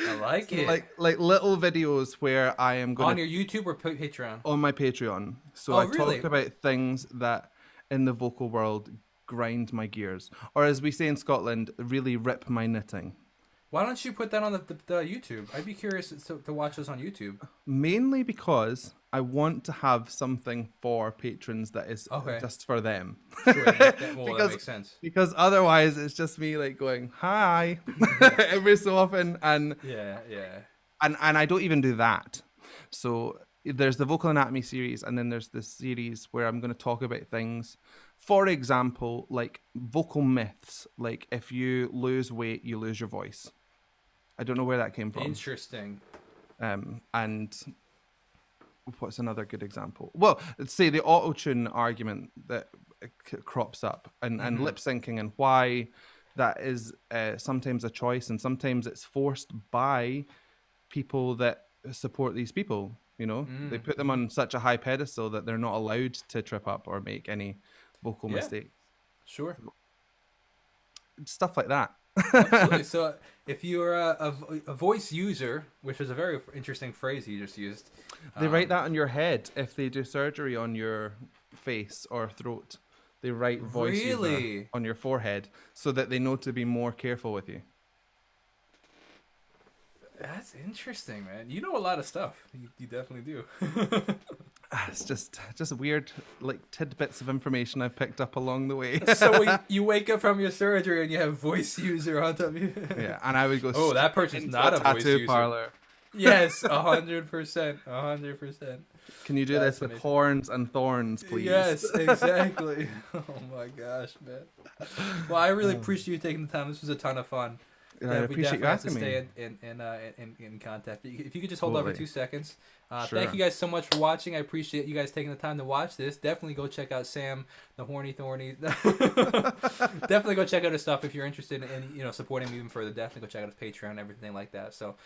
I like So it. like little videos where I am On gonna your YouTube or Patreon? on my Patreon. So Oh, I talk really? about things that in the vocal world grind my gears, or as we say in Scotland, really rip my knitting. Why don't you put that on the YouTube? I'd be curious to watch those on YouTube. Mainly because I want to have something for patrons that is Okay, just for them. sure. That because makes sense. because otherwise it's just me like going hi Yeah, every so often, and yeah, yeah. and I don't even do that. So there's the vocal anatomy series, and then there's this series where I'm going to talk about things, for example, like vocal myths, like if you lose weight you lose your voice. I don't know where that came from. Interesting. And what's another good example? Well, let's say the auto-tune argument that crops up, and Mm-hmm. lip syncing, and why that is sometimes a choice and sometimes it's forced by people that support these people. You know, they put them Mm-hmm. on such a high pedestal that they're not allowed to trip up or make any vocal Yeah, mistakes. sure. Stuff like that. Absolutely. So, if you're a voice user, which is a very interesting phrase you just used, They write that on your head if they do surgery on your face or throat. They write voice user really, on your forehead so that they know to be more careful with you. that's interesting, man. You know a lot of stuff. You definitely do. It's just weird like tidbits of information I've picked up along the way. So you wake up from your surgery and you have voice user on top of you. Yeah, and I would go Oh, that straight person's into not a voice tattoo user. parlor. Yes, 100%, 100%. Can you do That's this with amazing. horns and thorns, please? Yes, exactly. Oh my gosh, man. Well, I really appreciate you taking the time. This was a ton of fun. I We appreciate you definitely have to asking stay me. in contact. If you could just hold on for Totally. 2 seconds. Sure. Thank you guys so much for watching. I appreciate you guys taking the time to watch this. Definitely go check out Sam, the Horny Thorny. Definitely go check out his stuff if you're interested in supporting him even further. Definitely go check out his Patreon, everything like that. So